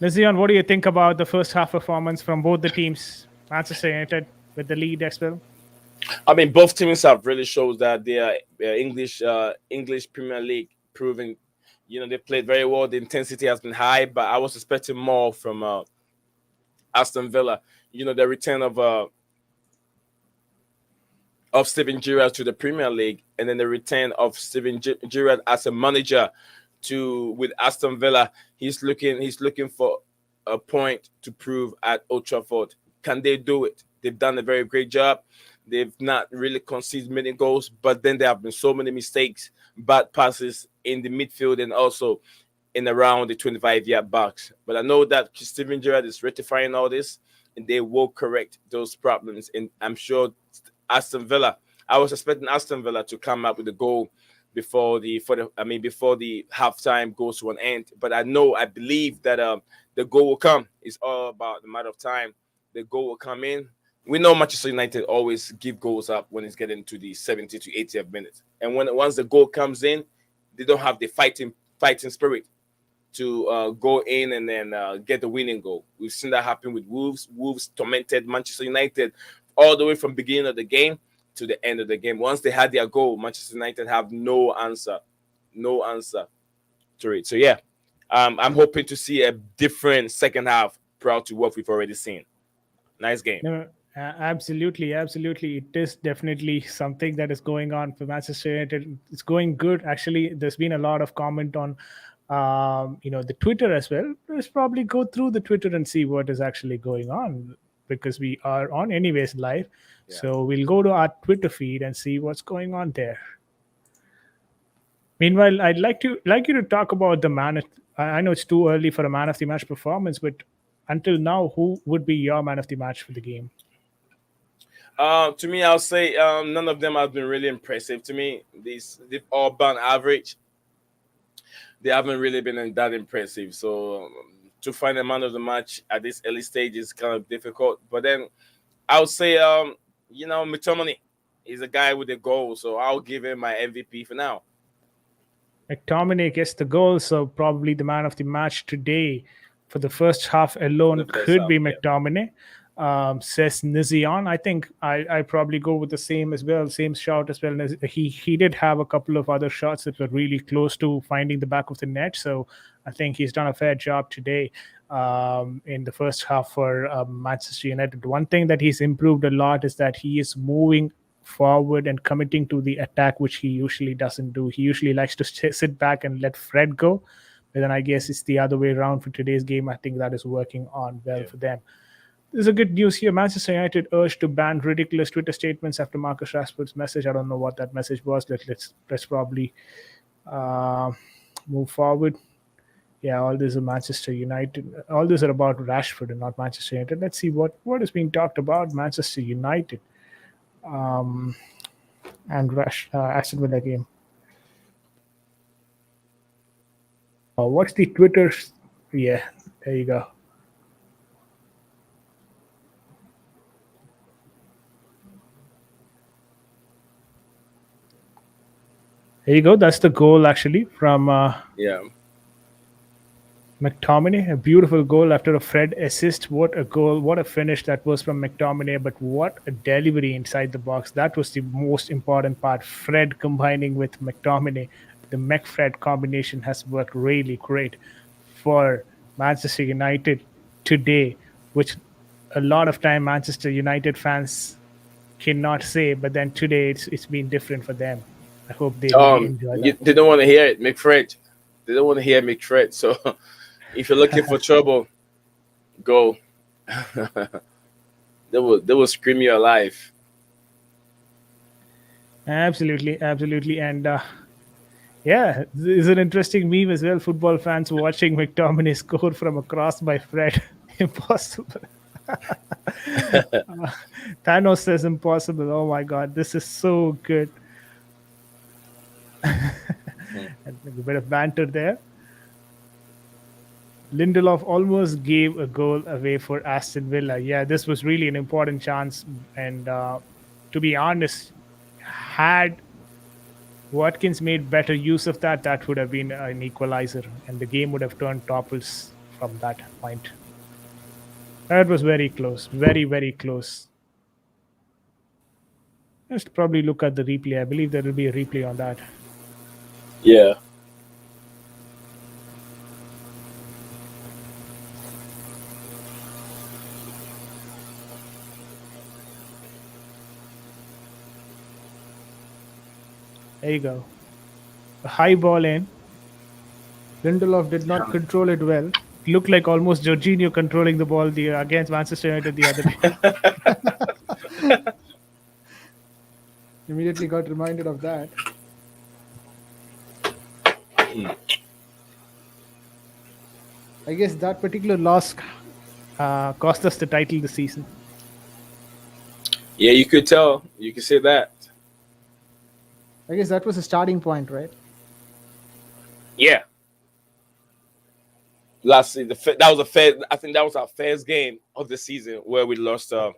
Nizion, what do you think about the first half performance from both the teams? Manchester United with the lead as well. Both teams have really showed that they are English Premier League proving. They played very well. The intensity has been high, but I was expecting more from Aston Villa. The return of Steven Gerrard to the Premier League, and then the return of Steven Gerrard as a manager with Aston Villa. He's looking for a point to prove at Old Trafford. Can they do it? They've done a very great job. They've not really conceded many goals, but then there have been so many mistakes, bad passes in the midfield and also in around the 25-yard box. But I know that Steven Gerrard is rectifying all this, and they will correct those problems. And I'm sure Aston Villa, I was expecting Aston Villa to come up with a goal before the halftime goes to an end. But I believe that the goal will come. It's all about the matter of time. The goal will come in. We know Manchester United always give goals up when it's getting to the 70 to 80th minute. And once the goal comes in, they don't have the fighting spirit to go in and then get the winning goal. We've seen that happen with Wolves. Wolves tormented Manchester United all the way from beginning of the game to the end of the game. Once they had their goal, Manchester United have no answer to it. So yeah, I'm hoping to see a different second half prior to what we've already seen. Nice game. No, absolutely. It is definitely something that is going on for Manchester United. It's going good. Actually, there's been a lot of comment on the Twitter as well. Let's probably go through the Twitter and see what is actually going on, because we are on anyways live. Yeah. So we'll go to our Twitter feed and see what's going on there. Meanwhile, I'd like you to talk about the man. I know it's too early for a man of the match performance, but until now, who would be your man of the match for the game? To me, I'll say none of them have been really impressive to me. They've all been average. They haven't really been that impressive. So to find a man of the match at this early stage is kind of difficult. But then I would say, McTominay is a guy with a goal. So I'll give him my MVP for now. McTominay gets the goal, so probably the man of the match today for the first half alone could be McTominay. Says Nizion. I think I probably go with the same as well, same shot as well. He did have a couple of other shots that were really close to finding the back of the net, so I think he's done a fair job today in the first half for Manchester United. One thing that he's improved a lot is that he is moving forward and committing to the attack, which he usually doesn't do. He usually likes to sit back and let Fred go, but then I guess it's the other way around for today's game. I think that is working on well for them. There's a good news here. Manchester United urged to ban ridiculous Twitter statements after Marcus Rashford's message. I don't know what that message was. Let's probably move forward. Yeah, all these are Manchester United. All these are about Rashford and not Manchester United. Let's see what is being talked about Manchester United. um, and Aston Villa game. What's the Twitter? Yeah, there you go. There you go. That's the goal actually from Yeah. McTominay. A beautiful goal after a Fred assist. What a goal! What a finish that was from McTominay. But what a delivery inside the box. That was the most important part. Fred combining with McTominay. The Mc-Fred combination has worked really great for Manchester United today, which a lot of time Manchester United fans cannot say, but then today it's been different for them. I hope they really enjoy that. They don't want to hear it, McFred. They don't want to hear McFred. So if you're looking for trouble, go. They will scream you alive. Absolutely, absolutely, and yeah, it's an interesting meme as well. Football fans watching McTominay score from a cross by Fred. Impossible. Thanos says impossible. Oh my god, this is so good. And a bit of banter there. Lindelof almost gave a goal away for Aston Villa. Yeah, this was really an important chance. And to be honest, had Watkins made better use of that, that would have been an equalizer, and the game would have turned topples from that point. That was very close, very, very close. Let's probably look at the replay. I believe there will be a replay on that. Yeah. There you go. A high ball in. Lindelof did not control it well. It looked like almost Jorginho controlling the ball against Manchester United the other day. Immediately got reminded of that. I guess that particular loss cost us the title this season. Yeah, you could tell. You could say that. I guess that was a starting point, right? Yeah. Last season, that was a fair. I think that was our first game of the season where we lost to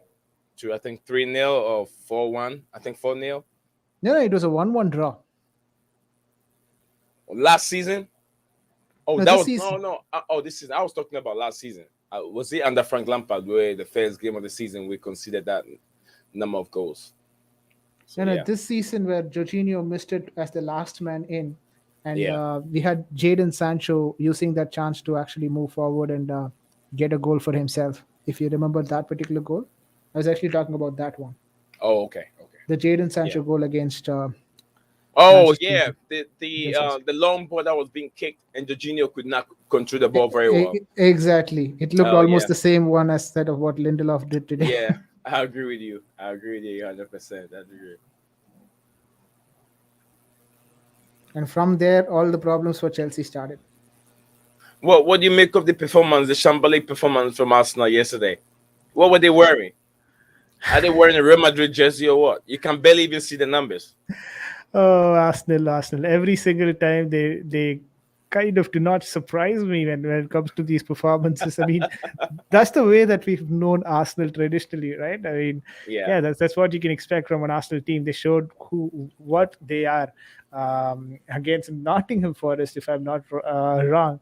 I think 3-0 or 4-1. I think 4-0. No, it was a 1-1 draw. Last season. Oh, No, that this was season. no. This season. I was talking about last season. Was it under Frank Lampard where the first game of the season we considered that number of goals? So, No, yeah. this season where Jorginho missed it as the last man in, and Yeah. we had Jadon Sancho using that chance to actually move forward and get a goal for himself. If you remember that particular goal, I was actually talking about that one, Oh, okay. Okay. the Jadon Sancho Yeah. goal against Oh, Manchester yeah. United. The Yes, yes. the long ball that was being kicked and Jorginho could not control the ball very well. Exactly. It looked Oh, almost yeah. the same one as that of what Lindelof did today. Yeah. I agree with you. I agree with you 100%. I agree. And from there, all the problems for Chelsea started. What do you make of the performance, the shambolic performance from Arsenal yesterday? What were they wearing? Are they wearing a Real Madrid jersey or what? You can barely even see the numbers. Oh, Arsenal, Arsenal. Every single time they kind of do not surprise me when it comes to these performances. I mean, that's the way that we've known Arsenal traditionally, right? I mean, Yeah. yeah, that's what you can expect from an Arsenal team. They showed what they are against Nottingham Forest, if I'm not wrong.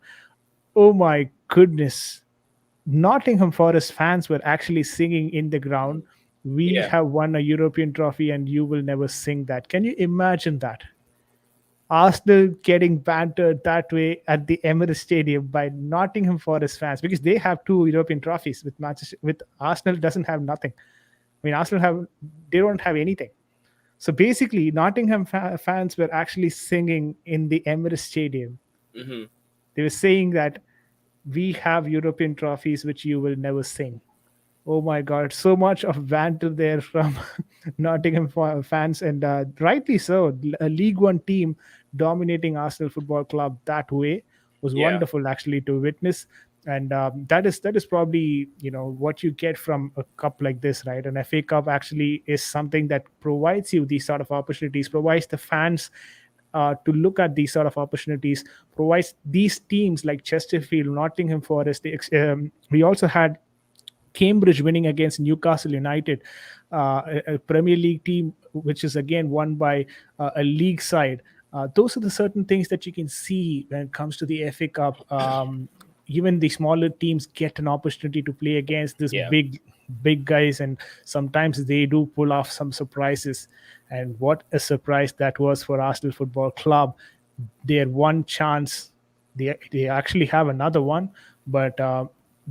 Oh my goodness. Nottingham Forest fans were actually singing in the ground, "We Yeah. have won a European trophy and you will never sing that." Can you imagine that? Arsenal getting bantered that way at the Emirates Stadium by Nottingham Forest fans because they have two European trophies with Manchester. With Arsenal doesn't have nothing. I mean, they don't have anything. So basically, Nottingham fans were actually singing in the Emirates Stadium. Hmm. They were saying that we have European trophies which you will never sing. Oh my God, so much of banter there from Nottingham fans, and rightly so. A League One team dominating Arsenal Football Club that way was Yeah. wonderful actually to witness. And that is probably what you get from a cup like this, right? An FA Cup actually is something that provides you these sort of opportunities, provides the fans to look at these sort of opportunities, provides these teams like Chesterfield, Nottingham Forest. We also had Cambridge winning against Newcastle United, a Premier League team, which is again won by a league side. Those are the certain things that you can see when it comes to the FA Cup. Even the smaller teams get an opportunity to play against this Yeah. big guys, and sometimes they do pull off some surprises. And what a surprise that was for Arsenal Football Club! Their one chance, they actually have another one, but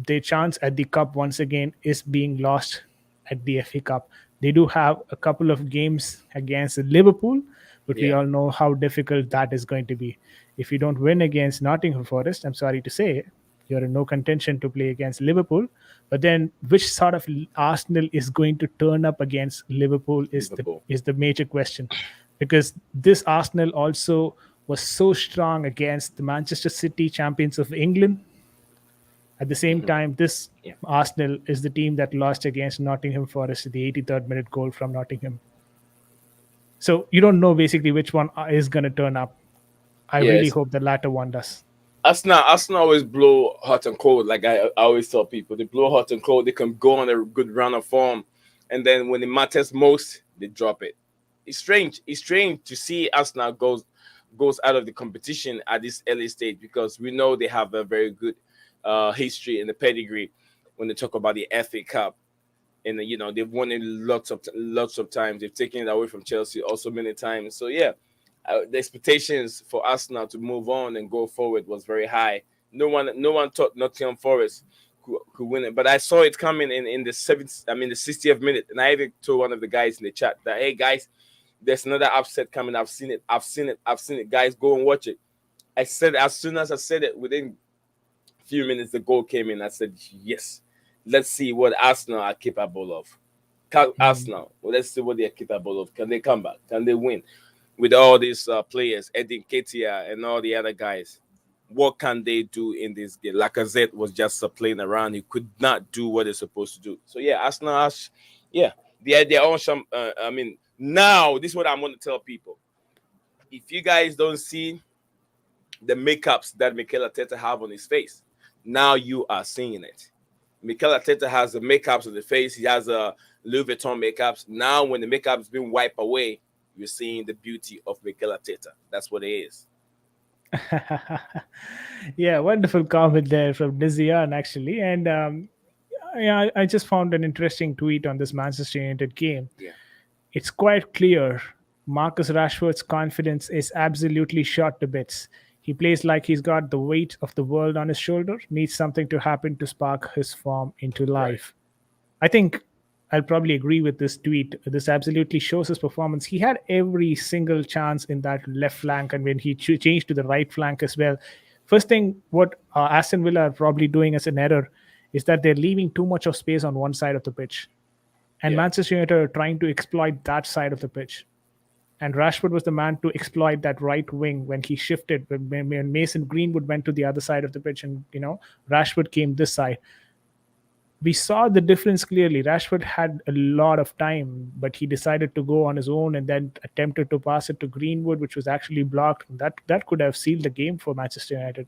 their chance at the cup once again is being lost at the FA Cup. They do have a couple of games against Liverpool, but we Yeah. all know how difficult that is going to be. If you don't win against Nottingham Forest, I'm sorry to say, you're in no contention to play against Liverpool. But then, which sort of Arsenal is going to turn up against Liverpool Liverpool. is the major question, because this Arsenal also was so strong against the Manchester City, champions of England. At the same time, this Yeah. Arsenal is the team that lost against Nottingham Forest, the 83rd minute goal from Nottingham. So you don't know basically which one is going to turn up. I really Yes. hope the latter one does. Arsenal always blow hot and cold. Like I always tell people, they blow hot and cold. They can go on a good run of form, and then when it matters most, they drop it. It's strange. It's strange to see Arsenal goes out of the competition at this early stage, because we know they have a very good history and the pedigree when they talk about the FA Cup. And they've won it lots of times. They've taken it away from Chelsea also many times. So yeah, the expectations for Arsenal to move on and go forward was very high. No one thought Nottingham Forest could win it, but I saw it coming in the seventh. I mean the 60th minute, and I even told one of the guys in the chat that, hey guys, there's another upset coming. I've seen it. I've seen it. I've seen it. Guys, go and watch it. I said, as soon as I said it, within a few minutes the goal came in. I said, yes, let's see what Arsenal are capable of. Mm. Arsenal, well, let's see what they're capable of. Can they come back? Can they win? With all these players, Edin Ketia and all the other guys, what can they do in this game? Lacazette was just playing around. He could not do what they're supposed to do. So yeah, Arsenal has, yeah, they're on some. I mean, now this is what I'm going to tell people. If you guys don't see the makeups that Mikel Arteta have on his face, now you are seeing it. Mikel Arteta has the makeups on the face. He has a Louis Vuitton makeups. Now, when the makeup's been wiped away, you're seeing the beauty of Mikel Arteta. That's what it is. Yeah, wonderful comment there from Nizian actually. And yeah, I just found an interesting tweet on this Manchester United game. Yeah. It's quite clear Marcus Rashford's confidence is absolutely shot to bits. He plays like he's got the weight of the world on his shoulder, needs something to happen to spark his form into Right. life. I think I'll probably agree with this tweet. This absolutely shows his performance. He had every single chance in that left flank, and when he changed to the right flank as well. First thing, what Aston Villa are probably doing as an error is that they're leaving too much of space on one side of the pitch, and Yeah. Manchester United are trying to exploit that side of the pitch. And Rashford was the man to exploit that right wing when he shifted. When Mason Greenwood went to the other side of the pitch, and Rashford came this side. We saw the difference clearly. Rashford had a lot of time, but he decided to go on his own and then attempted to pass it to Greenwood, which was actually blocked. That could have sealed the game for Manchester United.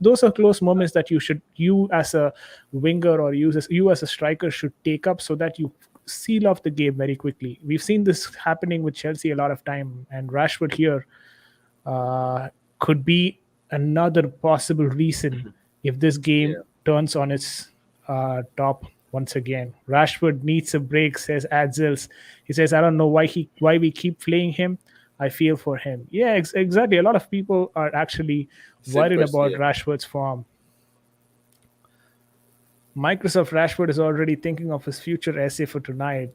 Those are close moments that you as a winger or you as a striker should take up so that you seal off the game very quickly. We've seen this happening with Chelsea a lot of time, and Rashford here could be another possible reason if this game Yeah. turns on its top once again. Rashford needs a break, says Adzils. He says, I don't know why we keep playing him. I feel for him. Yeah, exactly. A lot of people are actually Same worried question. about Yeah. Rashford's form. Microsoft Rashford is already thinking of his future essay for tonight.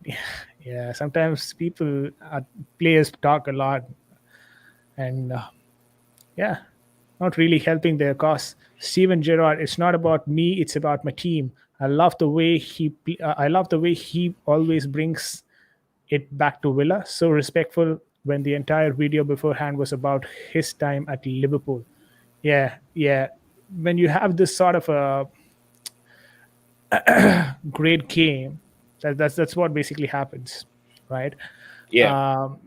Yeah, sometimes players talk a lot, and yeah, not really helping their cause. Steven Gerrard, it's not about me, it's about my team. I love the way he always brings it back to Villa. So respectful when the entire video beforehand was about his time at Liverpool. Yeah, yeah. when you have this sort of a great game, that's what basically happens, right? Yeah, Um,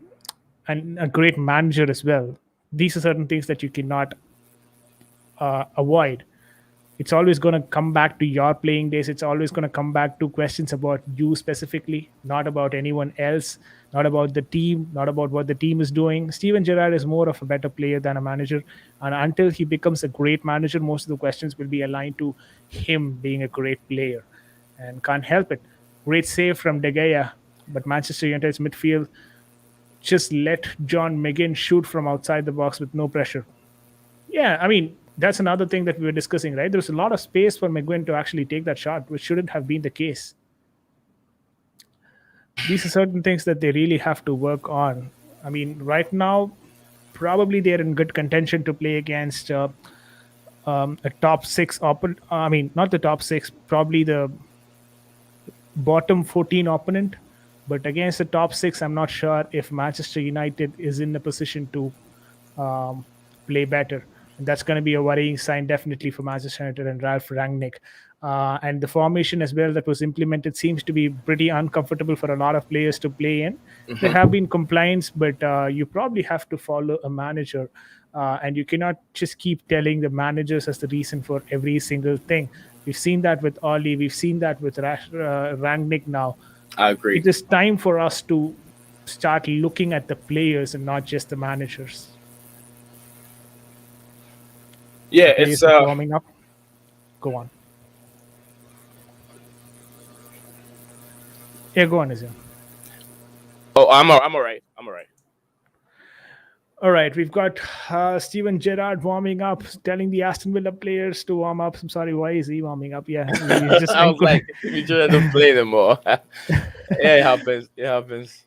and a great manager as well. These are certain things that you cannot avoid. It's always going to come back to your playing days. It's always going to come back to questions about you specifically, not about anyone else, not about the team, not about what the team is doing. Steven Gerrard is more of a better player than a manager, and until he becomes a great manager, most of the questions will be aligned to him being a great player, and can't help it. Great save from De Gea, but Manchester United's midfield just let John McGinn shoot from outside the box with no pressure. Yeah, I mean, that's another thing that we were discussing, right? There's a lot of space for McGuinn to actually take that shot, which shouldn't have been the case. These are certain things that they really have to work on. I mean, right now, probably they're in good contention to play against a top six opponent. I mean, not the top six, probably the bottom 14 opponent. But against the top six, I'm not sure if Manchester United is in a position to um, play better. And that's going to be a worrying sign, definitely, for Manchester United and Ralph Rangnick. And the formation as well that was implemented seems to be pretty uncomfortable for a lot of players to play in. There have been complaints, but you probably have to follow a manager. And you cannot just keep telling the managers as the reason for every single thing. We've seen that with Oli. We've seen that with Rangnick now. I agree. It is time for us to start looking at the players and not just the managers. Yeah, The it's players are warming up. Go on. Yeah, go on, Azim. Oh, I'm all right. I'm all right. All right, we've got Steven Gerrard warming up, telling the Aston Villa players to warm up. I'm sorry, why is he warming up? Yeah, he's just I was like, we just don't play anymore. Yeah, it happens. It happens.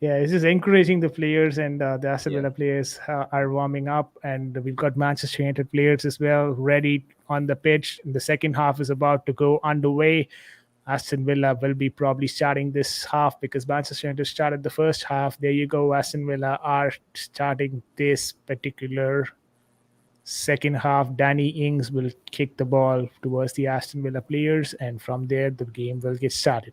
yeah, he's just encouraging the players, and the Aston Yeah. Villa players are warming up, and we've got Manchester United players as well ready on the pitch. The second half is about to go underway. Aston Villa will be probably starting this half because Manchester United started the first half. There you go. Aston Villa are starting this particular second half. Danny Ings will kick the ball towards the Aston Villa players, and from there, the game will get started.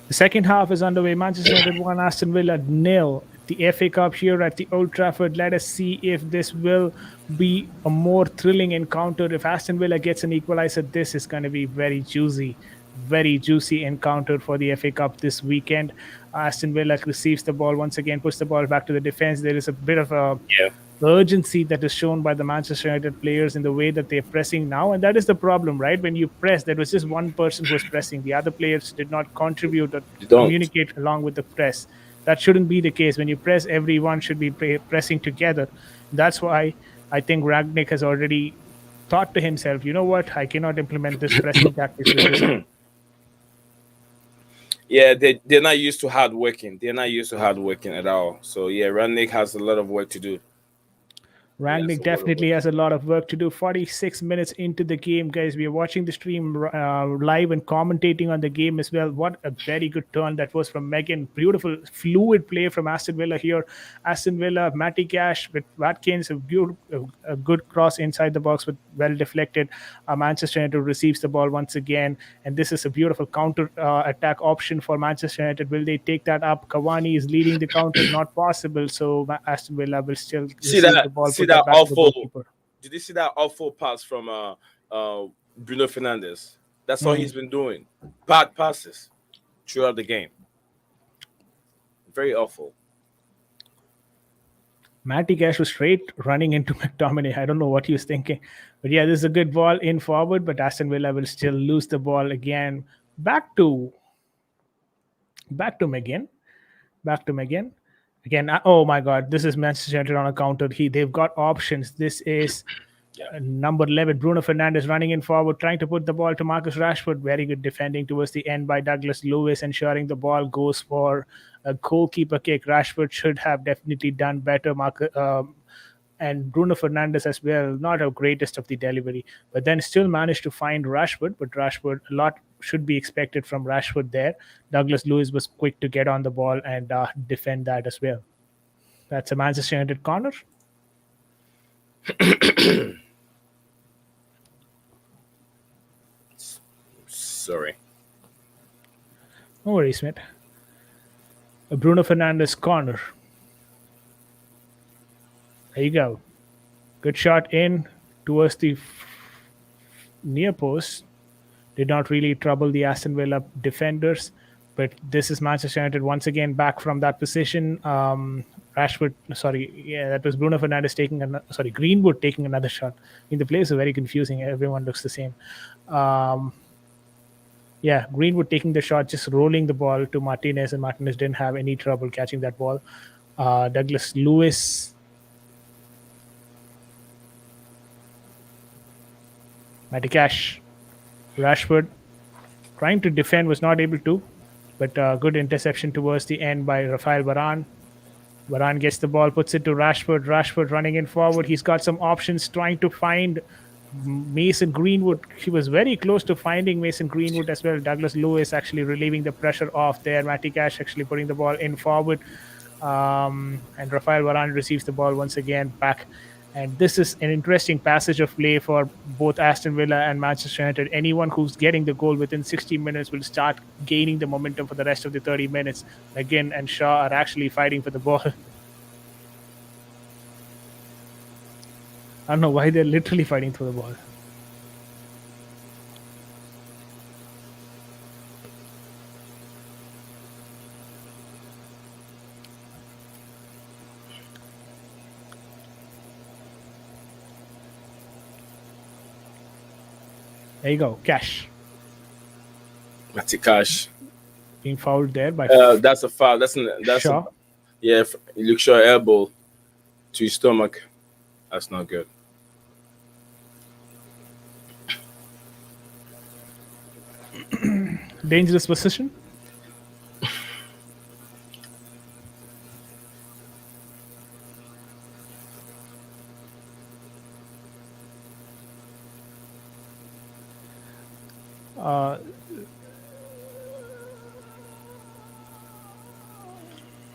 The second half is underway. Manchester United 1, Aston Villa nil. The FA Cup here at the Old Trafford. Let us see if this will be a more thrilling encounter. If Aston Villa gets an equalizer, this is going to be very juicy encounter for the FA Cup this weekend. Aston Villa receives the ball once again, puts the ball back to the defense. There is a bit of a Yeah. urgency that is shown by the Manchester United players in the way that they're pressing now. And that is the problem, right? When you press, there was just one person who was pressing. The other players did not contribute or You don't. communicate along with the press. That shouldn't be the case. When you press, everyone should be pressing together. That's why I think Ragnick has already thought to himself, you know what, I cannot implement this pressing tactics with this team. Yeah, they're not used to hard working. They're not used to hard working at all. So yeah, Rannick has a lot of work to do. Yes, Rangnick a lot of definitely work. has a lot of work to do. 46 minutes into the game, guys. We are watching the stream live and commentating on the game as well. What a very good turn that was from Megan. Beautiful, fluid play from Aston Villa here. Aston Villa, Matty Cash with Watkins, a good cross inside the box with well deflected. Manchester United receives the ball once again, and this is a beautiful counter attack option for Manchester United. Will they take that up? Cavani is leading the counter, not possible. So Aston Villa will still See receive the that? ball, See put that that back to the awful? goalkeeper. Did you see that awful pass from Bruno Fernandez? That's all he's been doing. Bad passes throughout the game. Very awful. Matty Cash was straight running into McTominay. I don't know what he was thinking. But yeah, this is a good ball in forward, but Aston Villa will still lose the ball again. Back to McGinn. Back to McGinn. Again, oh my God, this is Manchester United on a counter. They've got options. This is Yeah. number 11, Bruno Fernandes running in forward, trying to put the ball to Marcus Rashford. Very good defending towards the end by Douglas Lewis, ensuring the ball goes for a goalkeeper kick. Rashford should have definitely done better. and Bruno Fernandes as well. Not a greatest of the delivery, but then still managed to find Rashford. But Rashford, a lot should be expected from Rashford there. Douglas Lewis was quick to get on the ball and defend that as well. That's a Manchester United corner. Sorry. No worries, mate. A Bruno Fernandes corner. There you go. Good shot in towards the near post. Did not really trouble the Aston Villa defenders, but this is Manchester United once again back from that position. Rashford, sorry, yeah, that was Bruno Fernandes taking Greenwood taking another shot. I mean, the players are very confusing. Everyone looks the same. Yeah, Greenwood taking the shot, just rolling the ball to Martinez, and Martinez didn't have any trouble catching that ball. Douglas Lewis, Matty Cash, Rashford trying to defend, was not able to, but good interception towards the end by Rafael Varane. Varane gets the ball, puts it to Rashford. Rashford running in forward. He's got some options, trying to find Mason Greenwood. He was very close to finding Mason Greenwood as well. Douglas Lewis actually relieving the pressure off there. Matty Cash actually putting the ball in forward. And Rafael Varane receives the ball once again back. And this is an interesting passage of play for both Aston Villa and Manchester United. Anyone who's getting the goal within 60 minutes will start gaining the momentum for the rest of the 30 minutes. McGinn and Shaw are actually fighting for the ball. I don't know why they're literally fighting for the ball. There you go, Cash. Matty Cash. Being fouled there by that's a foul. That's Shaw. Luke Shaw elbow to his stomach. That's not good. Dangerous position.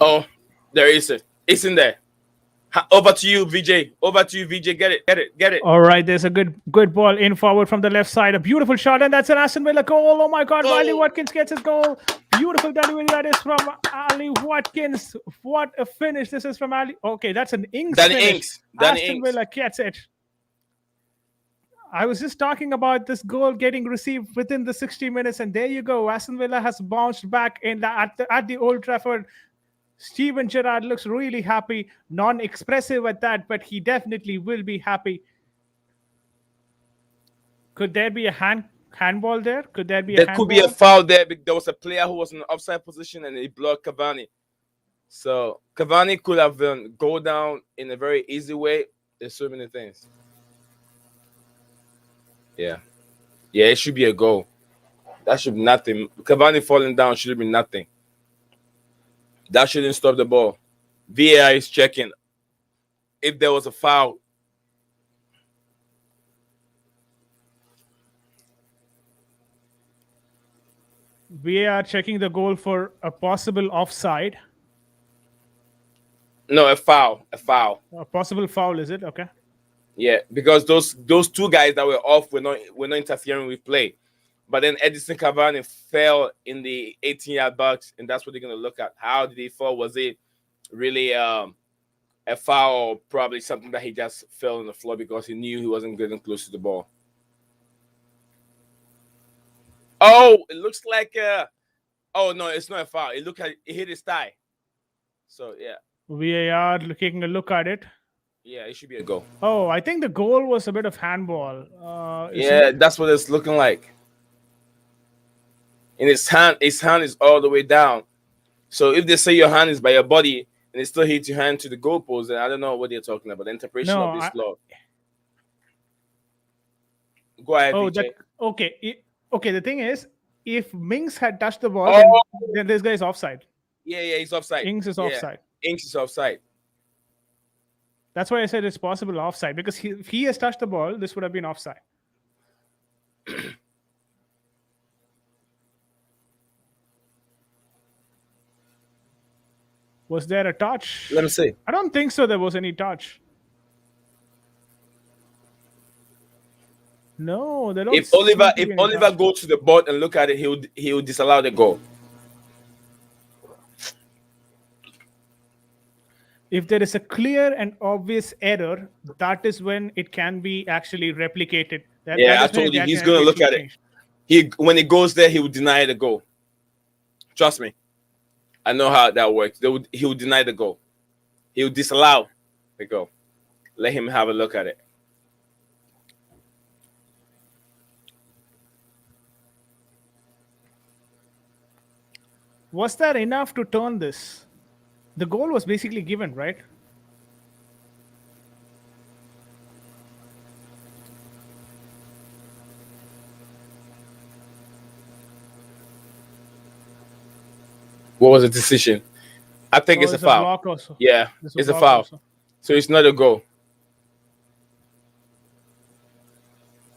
Oh, there is it. It's in there. Over to you, VJ. Over to you, VJ. Get it. All right, there's a good ball in forward from the left side. A beautiful shot, and that's an Aston Villa goal. Oh my God, Ollie Watkins gets his goal. Beautiful delivery that is from Ali Watkins. What a finish this is from Ali. Okay, that's an Ings finish. Aston Villa gets it. I was just talking about this goal getting received within the 60 minutes, and there you go. Aston Villa has bounced back at the Old Trafford. Steven Gerrard looks really happy, non-expressive at that, but he definitely will be happy. Could there be a handball there? Could there be there could be a foul there? There was a player who was in an offside position and he blocked Cavani. So Cavani could have go down in a very easy way. There's so many things. Yeah, it should be a goal. That should be nothing. Cavani falling down should be nothing. That shouldn't stop the ball. VAR is checking if there was a foul. VAR checking the goal for a possible offside. No, a foul. A possible foul, is it? Okay. Yeah, because those two guys that were off were not interfering with play. But then Edison Cavani fell in the 18-yard box, and that's what they're going to look at. How did he fall? Was it really a foul, or probably something that he just fell on the floor because he knew he wasn't getting close to the ball? Oh, it looks like oh, no, it's not a foul. It hit his thigh. So, yeah. VAR taking a look at it. Yeah, it should be a goal. Oh, I think the goal was a bit of handball. That's what it's looking like. And his hand is all the way down. So if they say your hand is by your body and it still hits your hand to the goalpost, then I don't know what they're talking about. The interpretation of this law. Go ahead, VJ. Okay. The thing is, if Mings had touched the ball, then this guy is offside. Yeah, he's offside. Ings is offside. Ings is offside. That's why I said it's possible offside because if he has touched the ball, this would have been offside. Was there a Let me touch? see. I don't think so. There was any touch. No, there don't If Oliver seem to if be any Oliver touch. goes to the board and look at it, he will disallow the goal. If there is a clear and obvious error, that is when it can be actually replicated. That Yeah, I is when told it you he's can gonna be look actually at it. changed. He when he goes there, he will deny the goal. Trust me. I know how that works. He will deny the goal. He will disallow the goal. Let him have a look at it. Was that enough to turn this? The goal was basically given, right? What was the decision? I think Oh, it's a there's a foul. block also. Yeah, There's a it's a block foul. also. So it's not a goal.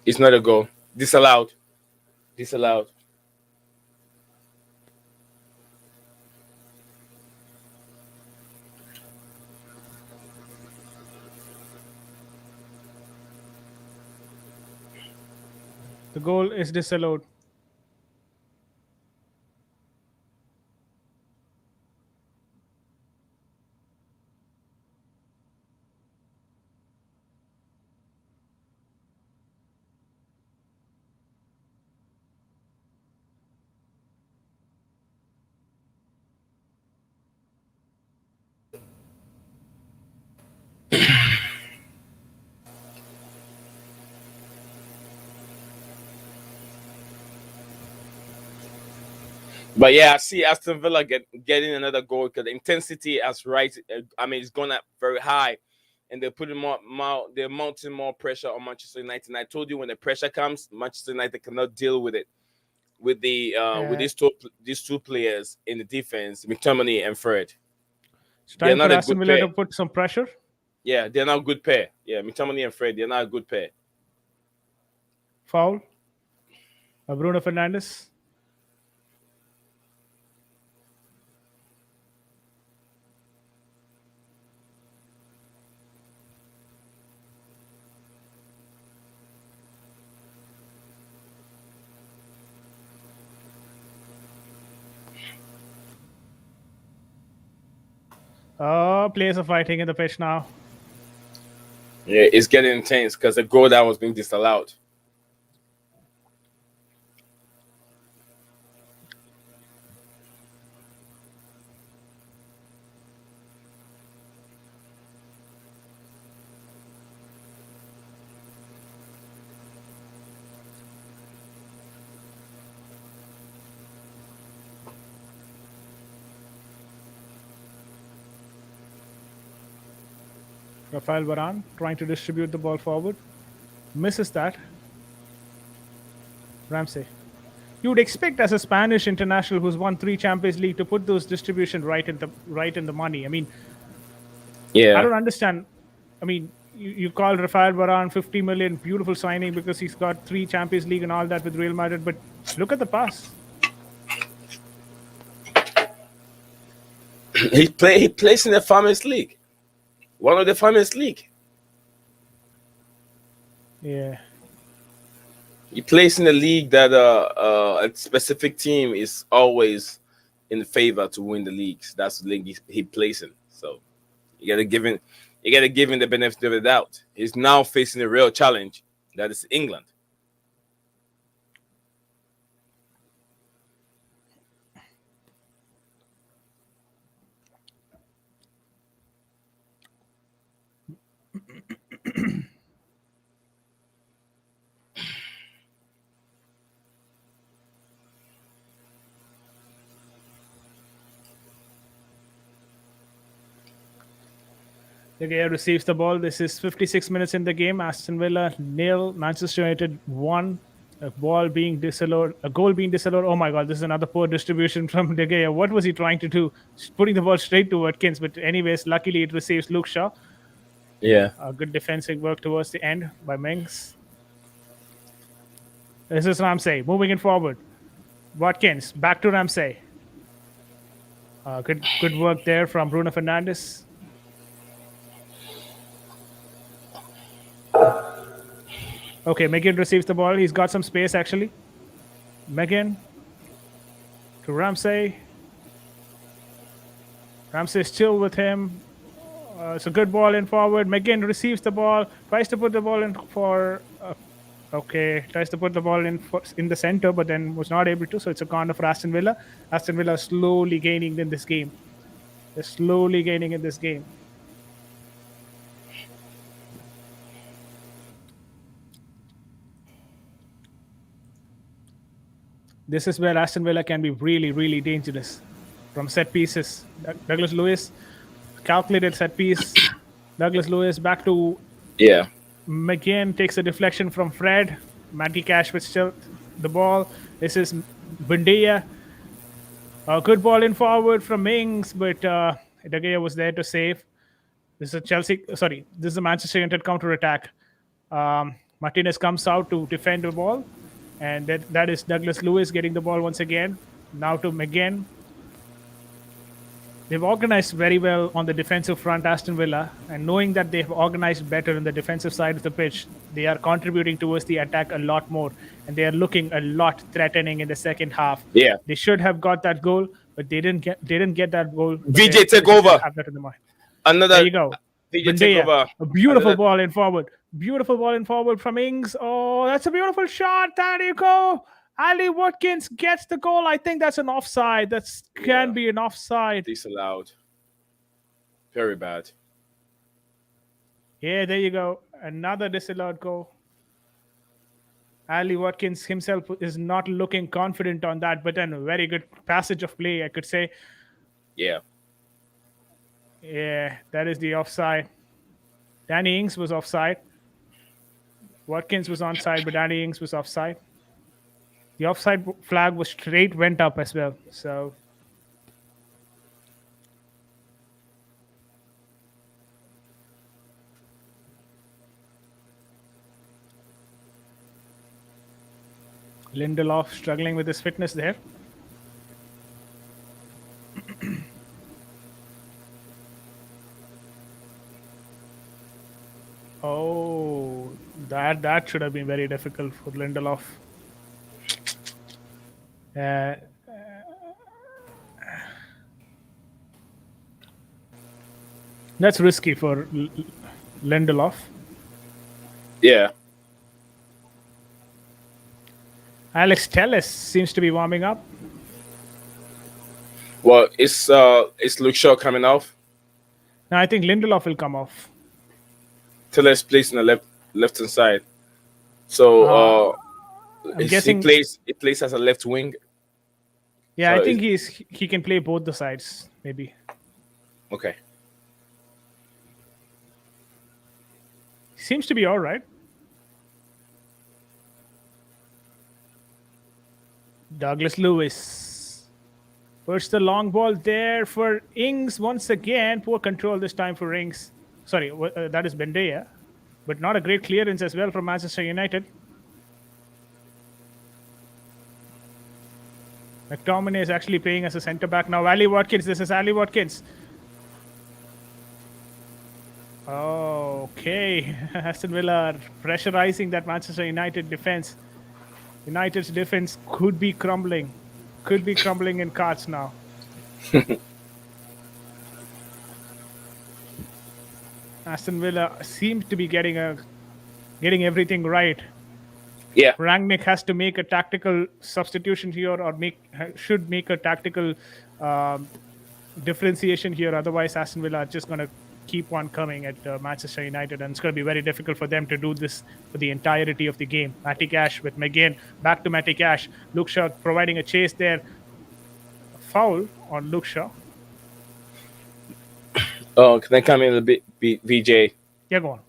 It's not a goal. Disallowed. Disallowed. The goal is disallowed. But yeah, I see Aston Villa getting another goal because the intensity has right. I mean, it's gone up very high, and they're putting they're mounting more pressure on Manchester United. And I told you when the pressure comes, Manchester United cannot deal with it. With Yeah. these two players in the defense, McTominay and Fred, It's they're time not for a Aston good Villa pair. to put some pressure. Yeah, they're not a good pair. Yeah, McTominay and Fred, they're not a good pair. Foul. Bruno Fernandes. Oh, players are fighting in the pitch now. Yeah, it's getting intense because the goal that was being disallowed. Rafael Varane trying to distribute the ball forward. Misses that. Ramsey. You would expect as a Spanish international who's won 3 Champions League to put those distribution right in the money. I mean, I Yeah, don't understand. I mean, you call Rafael Varane 50 million, beautiful signing because he's got 3 Champions League and all that with Real Madrid. But look at the pass. he plays in the Farmers League, one of the Farmers League. Yeah. He plays in a league that a specific team is always in favor to win the leagues. That's the league he plays in. So you gotta give him the benefit of the doubt. He's now facing a real challenge that is England. De Gea receives the ball. This is 56 minutes in the game. Aston Villa nil, Manchester United 1. A ball being disallowed, a goal being disallowed. Oh my God, this is another poor distribution from De Gea. What was he trying to do? Putting the ball straight to Watkins. But anyways, luckily it receives Luke Shaw. Yeah. Good defensive work towards the end by Mings. This is Ramsey moving it forward. Watkins back to Ramsey. Good work there from Bruno Fernandes. Okay, Megan receives the ball. He's got some space actually. Megan to Ramsey. Ramsey still with him. It's a good ball in forward. McGinn receives the ball, tries to put the ball in for. Okay, tries to put the ball in the center, but then was not able to. So it's a corner for Aston Villa. Aston Villa slowly gaining in this game. They're slowly gaining in this game. This is where Aston Villa can be really, really dangerous from set pieces. Douglas Lewis, calculated set piece. Douglas Lewis back to Yeah. McGinn, takes a deflection from Fred. Matty Cash with still the ball. This is Bundia. A good ball in forward from Mings, but De Gea was there to save. This is a Chelsea. Sorry, this is a Manchester United counter attack. Martinez comes out to defend the ball, and that is Douglas Lewis getting the ball once again. Now to McGinn. They've organized very well on the defensive front, Aston Villa, and knowing that they've organized better on the defensive side of the pitch, they are contributing towards the attack a lot more, and they are looking a lot threatening in the second half. Yeah. They should have got that goal, but they didn't get that goal. VJ take over. Have that in the mind. Another. There you go. VJ take over. A beautiful ball in forward. Beautiful ball in forward from Ings. Oh, that's a beautiful shot. There you go. Ali Watkins gets the goal. I think that's an offside. That can be an offside. Disallowed. Very bad. Yeah, there you go. Another disallowed goal. Ali Watkins himself is not looking confident on that, but then a very good passage of play, I could say. Yeah. Yeah, that is the offside. Danny Ings was offside. Watkins was onside, but Danny Ings was offside. The offside flag was straight, went up as well. So Lindelof struggling with his fitness there. Oh, that should have been very difficult for Lindelof. That's risky for Lindelof. Yeah. Alex Telles seems to be warming up. Well, is Luke Shaw coming off? Now I think Lindelof will come off. Telles plays on the left hand side. So I'm guessing he plays as a left wing. Yeah, so I think he can play both the sides, maybe. Okay. Seems to be all right. Douglas Lewis. Puts the long ball there for Ings once again. Poor control this time for Ings. Sorry, that is Bendea. But not a great clearance as well from Manchester United. McTominay is actually playing as a centre back now. Ali Watkins. This is Ali Watkins. Okay. Aston Villa are pressurizing that Manchester United defense. United's defense could be crumbling. Could be crumbling in carts now. Aston Villa seems to be getting everything right. Yeah. Rangnick has to make a tactical substitution here, or should make a tactical differentiation here. Otherwise, Aston Villa are just going to keep on coming at Manchester United, and it's going to be very difficult for them to do this for the entirety of the game. Matty Cash with McGinn, back to Matty Cash. Luke Shaw providing a chase there. A foul on Luke Shaw. Oh, can I come in a bit, VJ? Yeah, go on.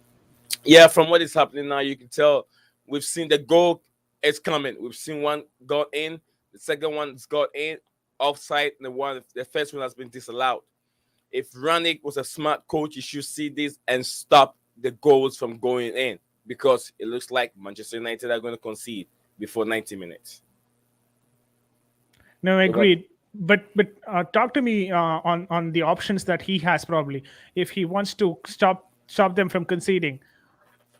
Yeah, from what is happening now, you can tell we've seen the goal is coming. We've seen one got in, the second one's got in, offside, and the first one has been disallowed. If Rangnick was a smart coach, he should see this and stop the goals from going in, because it looks like Manchester United are going to concede before 90 minutes. No, What about agreed. But talk to me on the options that he has probably if he wants to stop them from conceding.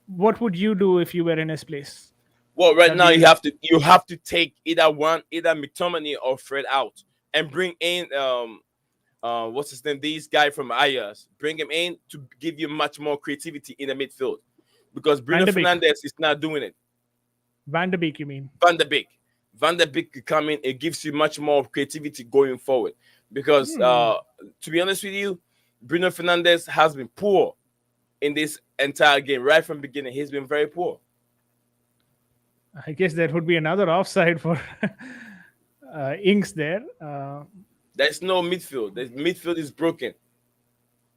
What would you do if you were in his place? well, right That now we will. you have to take either McTominay or Fred out and bring in what's his name, these guy from Ayers, bring him in to give you much more creativity in the midfield, because Van Bruno de Beek. Fernandez is not doing it. Van de Beek, you mean? Van der Beek. Van der Beek could come in. It gives you much more creativity going forward. Because to be honest with you, Bruno Fernandez has been poor in this entire game. Right from the beginning, he's been very poor. I guess there would be another offside for Inks there. There's no midfield. The midfield is broken.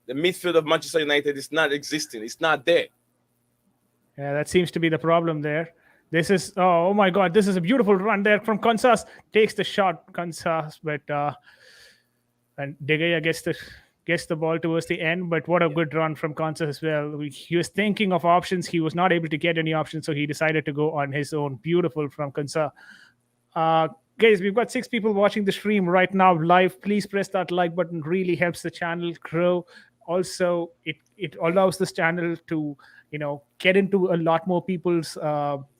The midfield of Manchester United is not existing. It's not there. Yeah, that seems to be the problem there. This is oh my god, this is a beautiful run there from Kansas. Takes the shot, Kansas, but and De Gea gets the ball towards the end. But what a good run from Kansas as well. He was thinking of options. He was not able to get any options, so he decided to go on his own. Beautiful from Kansas. Uh, Guys, we've got 6 people watching the stream right now live. Please press that like button. Really helps the channel grow. Also, it allows this channel to get into a lot more people's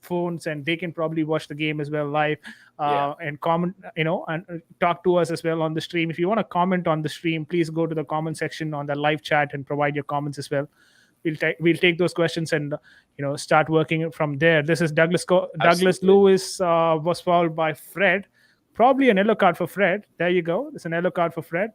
phones, and they can probably watch the game as well live Yeah. and comment, and talk to us as well on the stream. If you want to comment on the stream, please go to the comment section on the live chat and provide your comments as well. We'll take those questions and start working from there. This is Douglas Absolutely. Lewis was fouled by Fred. Probably an yellow card for Fred. There you go. It's an yellow card for Fred.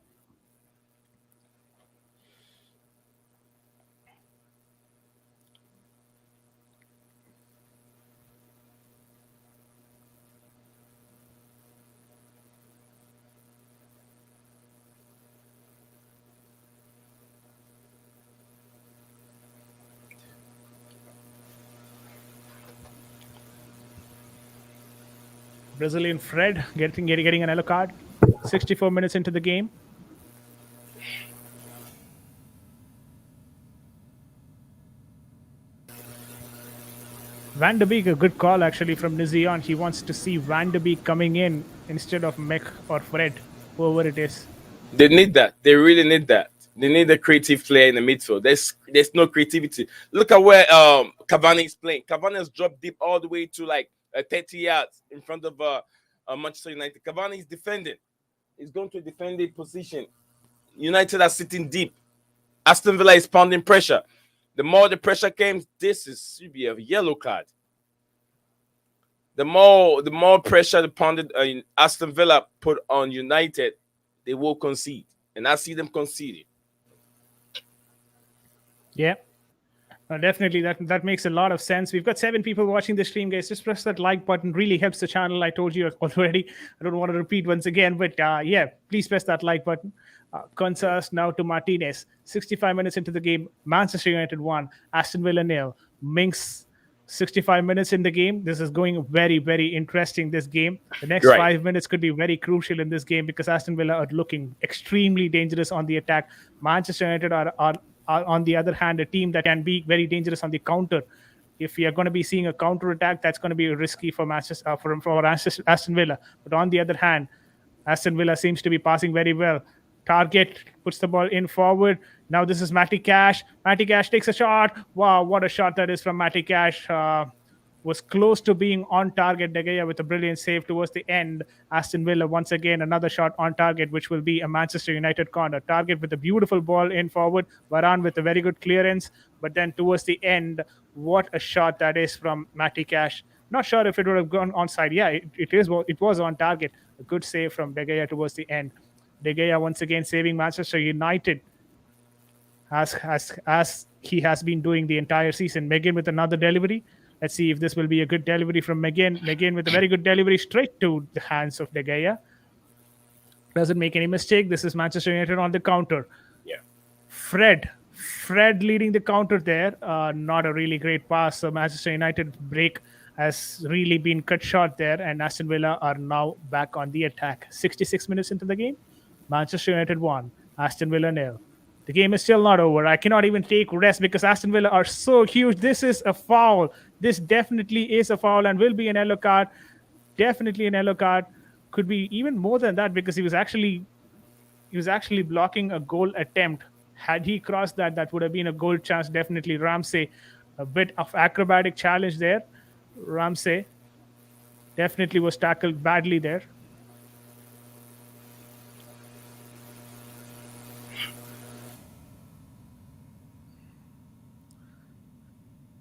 Brazilian Fred getting an yellow card. 64 minutes into the game. Van de Beek, a good call actually from Nizion. He wants to see Van de Beek coming in instead of Mech or Fred, whoever it is. They need that. They really need that. They need a creative player in the midfield. There's no creativity. Look at where Cavani is playing. Cavani has dropped deep all the way to like 30 yards in front of Manchester United. Cavani is defending. He's going to a defending position. United are sitting deep. Aston Villa is pounding pressure. The more the pressure came, should be a yellow card. The more pressure the pounded Aston Villa put on United, they will concede, and I see them conceding. Yeah. Definitely, that makes a lot of sense. We've got 7 people watching the stream, guys. Just press that like button. Really helps the channel. I told you already. I don't want to repeat once again, but yeah, please press that like button. Kansas now to Martinez. 65 minutes into the game. Manchester United 1, Aston Villa 0. Minks 65 minutes in the game. This is going very, very interesting, this game. The next Right. 5 minutes could be very crucial in this game because Aston Villa are looking extremely dangerous on the attack. Manchester United are on the other hand, a team that can be very dangerous on the counter. If we are going to be seeing a counter attack, that's going to be risky for Manchester for Aston Villa. But on the other hand, Aston Villa seems to be passing very well. Target puts the ball in forward. Now this is Matty Cash. Matty Cash takes a shot. Wow, what a shot that is from Matty Cash. Was close to being on target. De Gea with a brilliant save towards the end. Aston Villa once again another shot on target, which will be a Manchester United corner. Target with a beautiful ball in forward. Varane with a very good clearance. But then towards the end, what a shot that is from Matty Cash. Not sure if it would have gone onside. Yeah, it was on target. A good save from De Gea towards the end. De Gea once again saving Manchester United as he has been doing the entire season. Megan with another delivery. Let's see if this will be a good delivery from Megan. Megan with a very good delivery straight to the hands of De Gea. Doesn't make any mistake. This is Manchester United on the counter. Yeah. Fred leading the counter there. Not a really great pass. So Manchester United break has really been cut short there, and Aston Villa are now back on the attack. 66 minutes into the game. Manchester United 1, Aston Villa 0. The game is still not over. I cannot even take rest because Aston Villa are so huge. This is a foul. This definitely is a foul and will be an yellow card. Definitely an yellow card. Could be even more than that because he was actually blocking a goal attempt. Had he crossed that, that would have been a goal chance. Definitely Ramsey, a bit of acrobatic challenge there. Ramsey definitely was tackled badly there.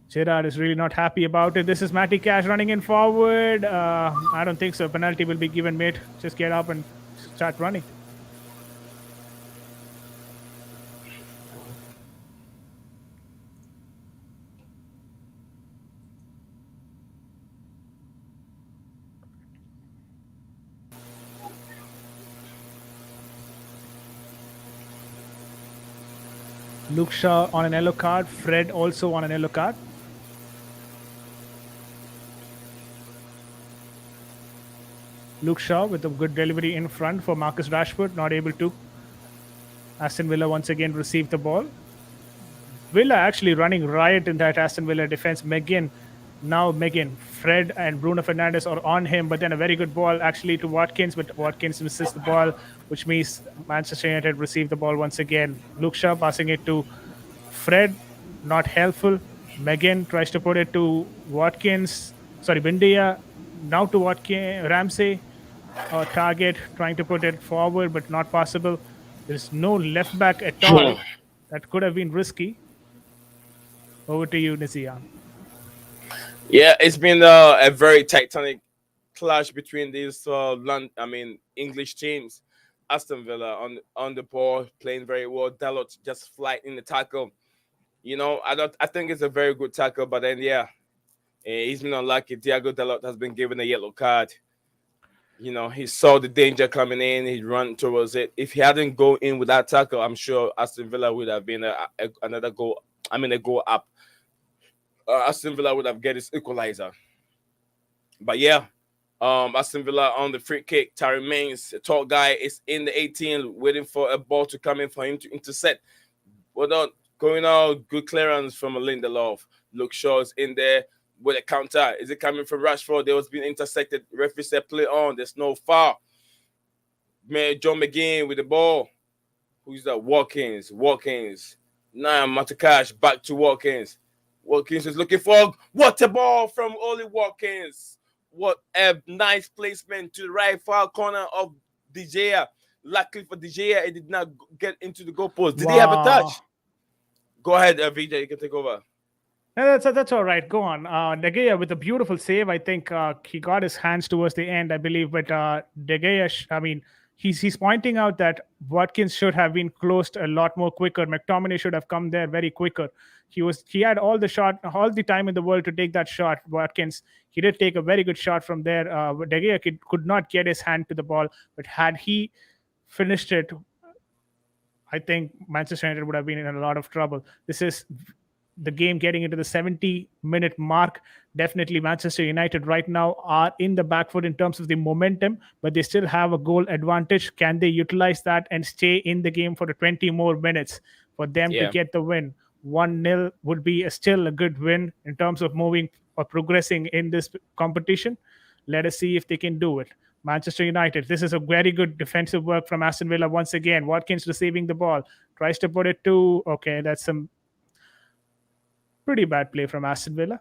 Gerard is really not happy about it. This is Matty Cash running in forward. I don't think so. Penalty will be given, mate. Just get up and start running. Luke Shaw on an yellow card. Fred also on an yellow card. Luke Shaw with a good delivery in front for Marcus Rashford, not able to. Aston Villa once again received the ball. Villa actually running riot in that Aston Villa defense. Megan, Fred and Bruno Fernandes are on him, but then a very good ball actually to Watkins, but Watkins misses the ball, which means Manchester United receive the ball once again. Luke Shaw passing it to Fred, not helpful. Megan tries to put it to Watkins, sorry, Bindia, now to Watkins, Ramsey, target, trying to put it forward, but not possible. There's no left back at all. That could have been risky. Over to you, Nizian. Yeah, it's been a very titanic clash between these English teams. Aston Villa on the ball, playing very well. Dalot just flight in the tackle. I think it's a very good tackle, but then he's been unlucky. Diego Dalot has been given a yellow card. He saw the danger coming in. He run towards it. If he hadn't go in with that tackle, I'm sure Aston Villa would have been another goal. A goal up. Aston Villa would have get his equalizer. But yeah, Aston Villa on the free kick. Tyrone Mings, a tall guy, is in the 18, waiting for a ball to come in for him to intercept. Well done. Going out, good clearance from Lindelof. Luke Shaw is in there with a counter. Is it coming from Rashford? There was being intersected. Referee said play on. There's no foul. Man, John McGinn with the ball. Who's that? Watkins. Now Matakash back to Watkins. Watkins is looking for what a ball from Oli Watkins. What a nice placement to the right far corner of De Gea. Luckily for De Gea, it did not get into the goalpost. Did he have a touch? Go ahead, VJ. You can take over. No, that's all right. Go on. De Gea with a beautiful save. I think he got his hands towards the end, I believe. But De Gea, he's pointing out that Watkins should have been closed a lot more quicker. McTominay should have come there very quicker. He had all the time in the world to take that shot. Watkins, he did take a very good shot from there. De Gea could not get his hand to the ball, but had he finished it, I think Manchester United would have been in a lot of trouble. This is the game getting into the 70-minute mark. Definitely Manchester United right now are in the back foot in terms of the momentum, but they still have a goal advantage. Can they utilize that and stay in the game for the 20 more minutes for them to get the win? 1-0 would be still a good win in terms of moving or progressing in this competition. Let us see if they can do it. Manchester United, this is a very good defensive work from Aston Villa once again. Watkins receiving the ball, tries to put it to, okay, that's some pretty bad play from Aston Villa.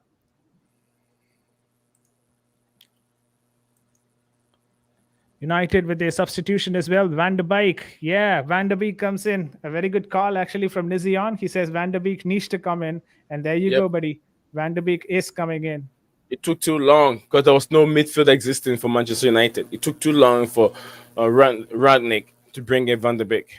United with their substitution as well. Van der Beek. Yeah, Van der Beek comes in. A very good call actually from Nizion. He says Van der Beek needs to come in. And there you go, buddy. Van der Beek is coming in. It took too long because there was no midfield existing for Manchester United. It took too long for Radnick to bring in Van der Beek.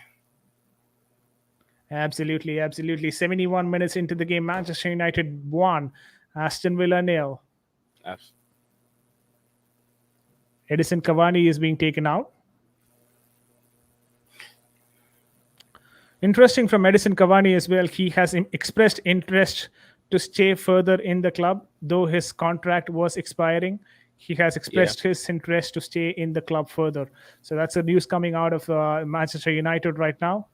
Absolutely. 71 minutes into the game, Manchester United 1, Aston Villa 0. Edison Cavani is being taken out. Interesting from Edison Cavani as well. He has expressed interest to stay further in the club, though his contract was expiring. He has expressed his interest to stay in the club further. So that's the news coming out of Manchester United right now.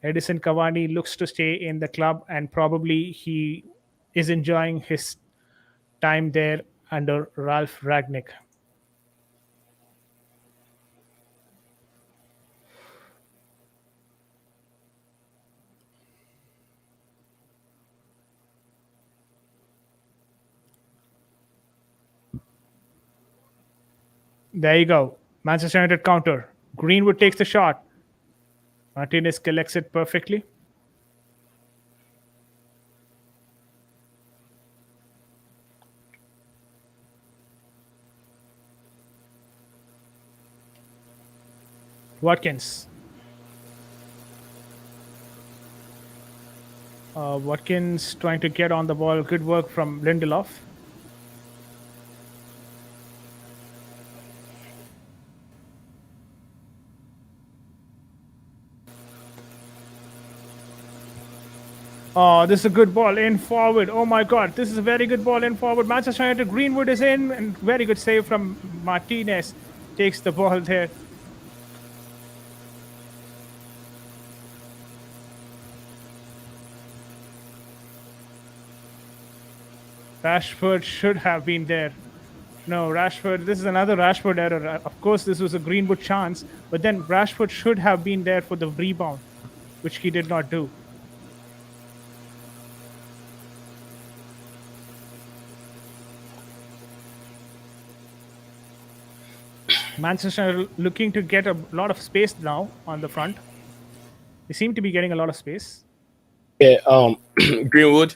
Edison Cavani looks to stay in the club, and probably he is enjoying his time there under Ralph Ragnick. There you go. Manchester United counter. Greenwood takes the shot. Martinez collects it perfectly. Watkins. Watkins trying to get on the ball. Good work from Lindelof. Oh, this is a good ball in forward. Oh my God, this is a very good ball in forward. Manchester United, Greenwood is in, and very good save from Martinez. Takes the ball there. Rashford should have been there. No, Rashford, this is another Rashford error. Of course, this was a Greenwood chance, but then Rashford should have been there for the rebound, which he did not do. Manchester looking to get a lot of space now on the front. They seem to be getting a lot of space. Yeah, Greenwood.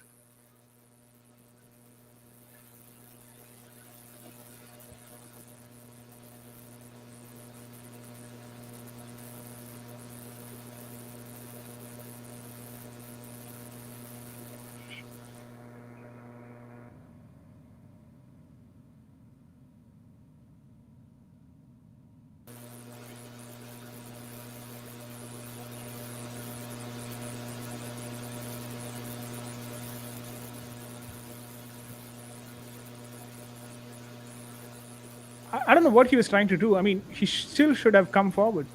I don't know what he was trying to do. I mean, he still should have come forward.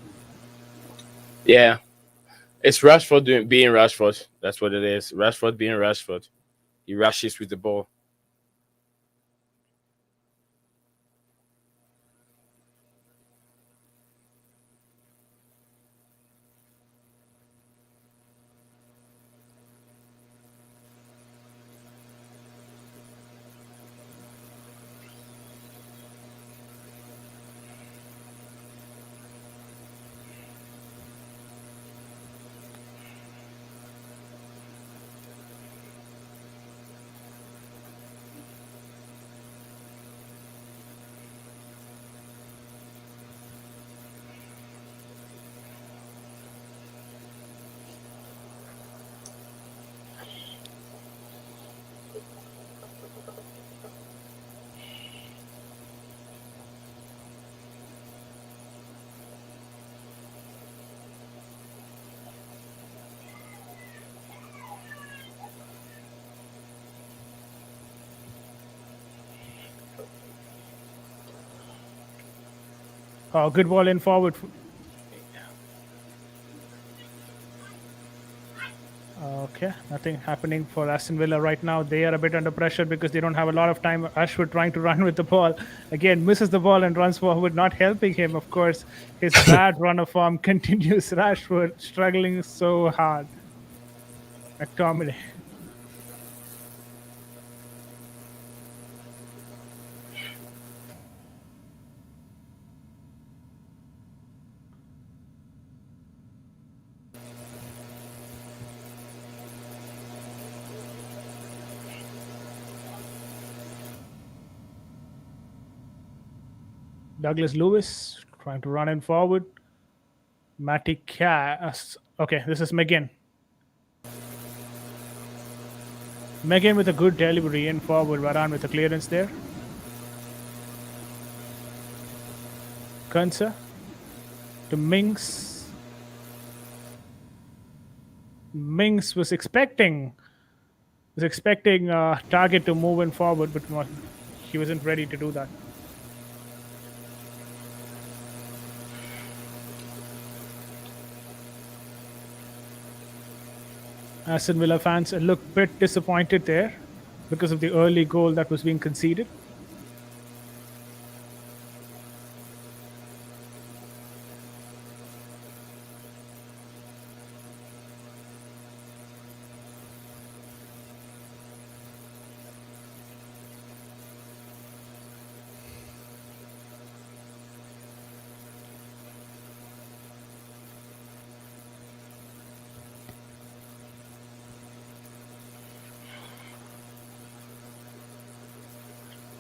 Yeah, it's Rashford being Rashford. That's what it is. Rashford being Rashford. He rushes with the ball. Oh, good ball in forward. Okay, nothing happening for Aston Villa right now. They are a bit under pressure because they don't have a lot of time. Ashford trying to run with the ball. Again, misses the ball and runs forward, not helping him, of course. His bad run of form continues. Rashford struggling so hard. McTominay. Douglas Lewis trying to run in forward. Matty Cass. Okay, this is McGinn. McGinn with a good delivery in forward. Varane with a clearance there. Kunsa to Minks. Minks was expecting Target to move in forward, but he wasn't ready to do that. Aston Villa fans look a bit disappointed there because of the early goal that was being conceded.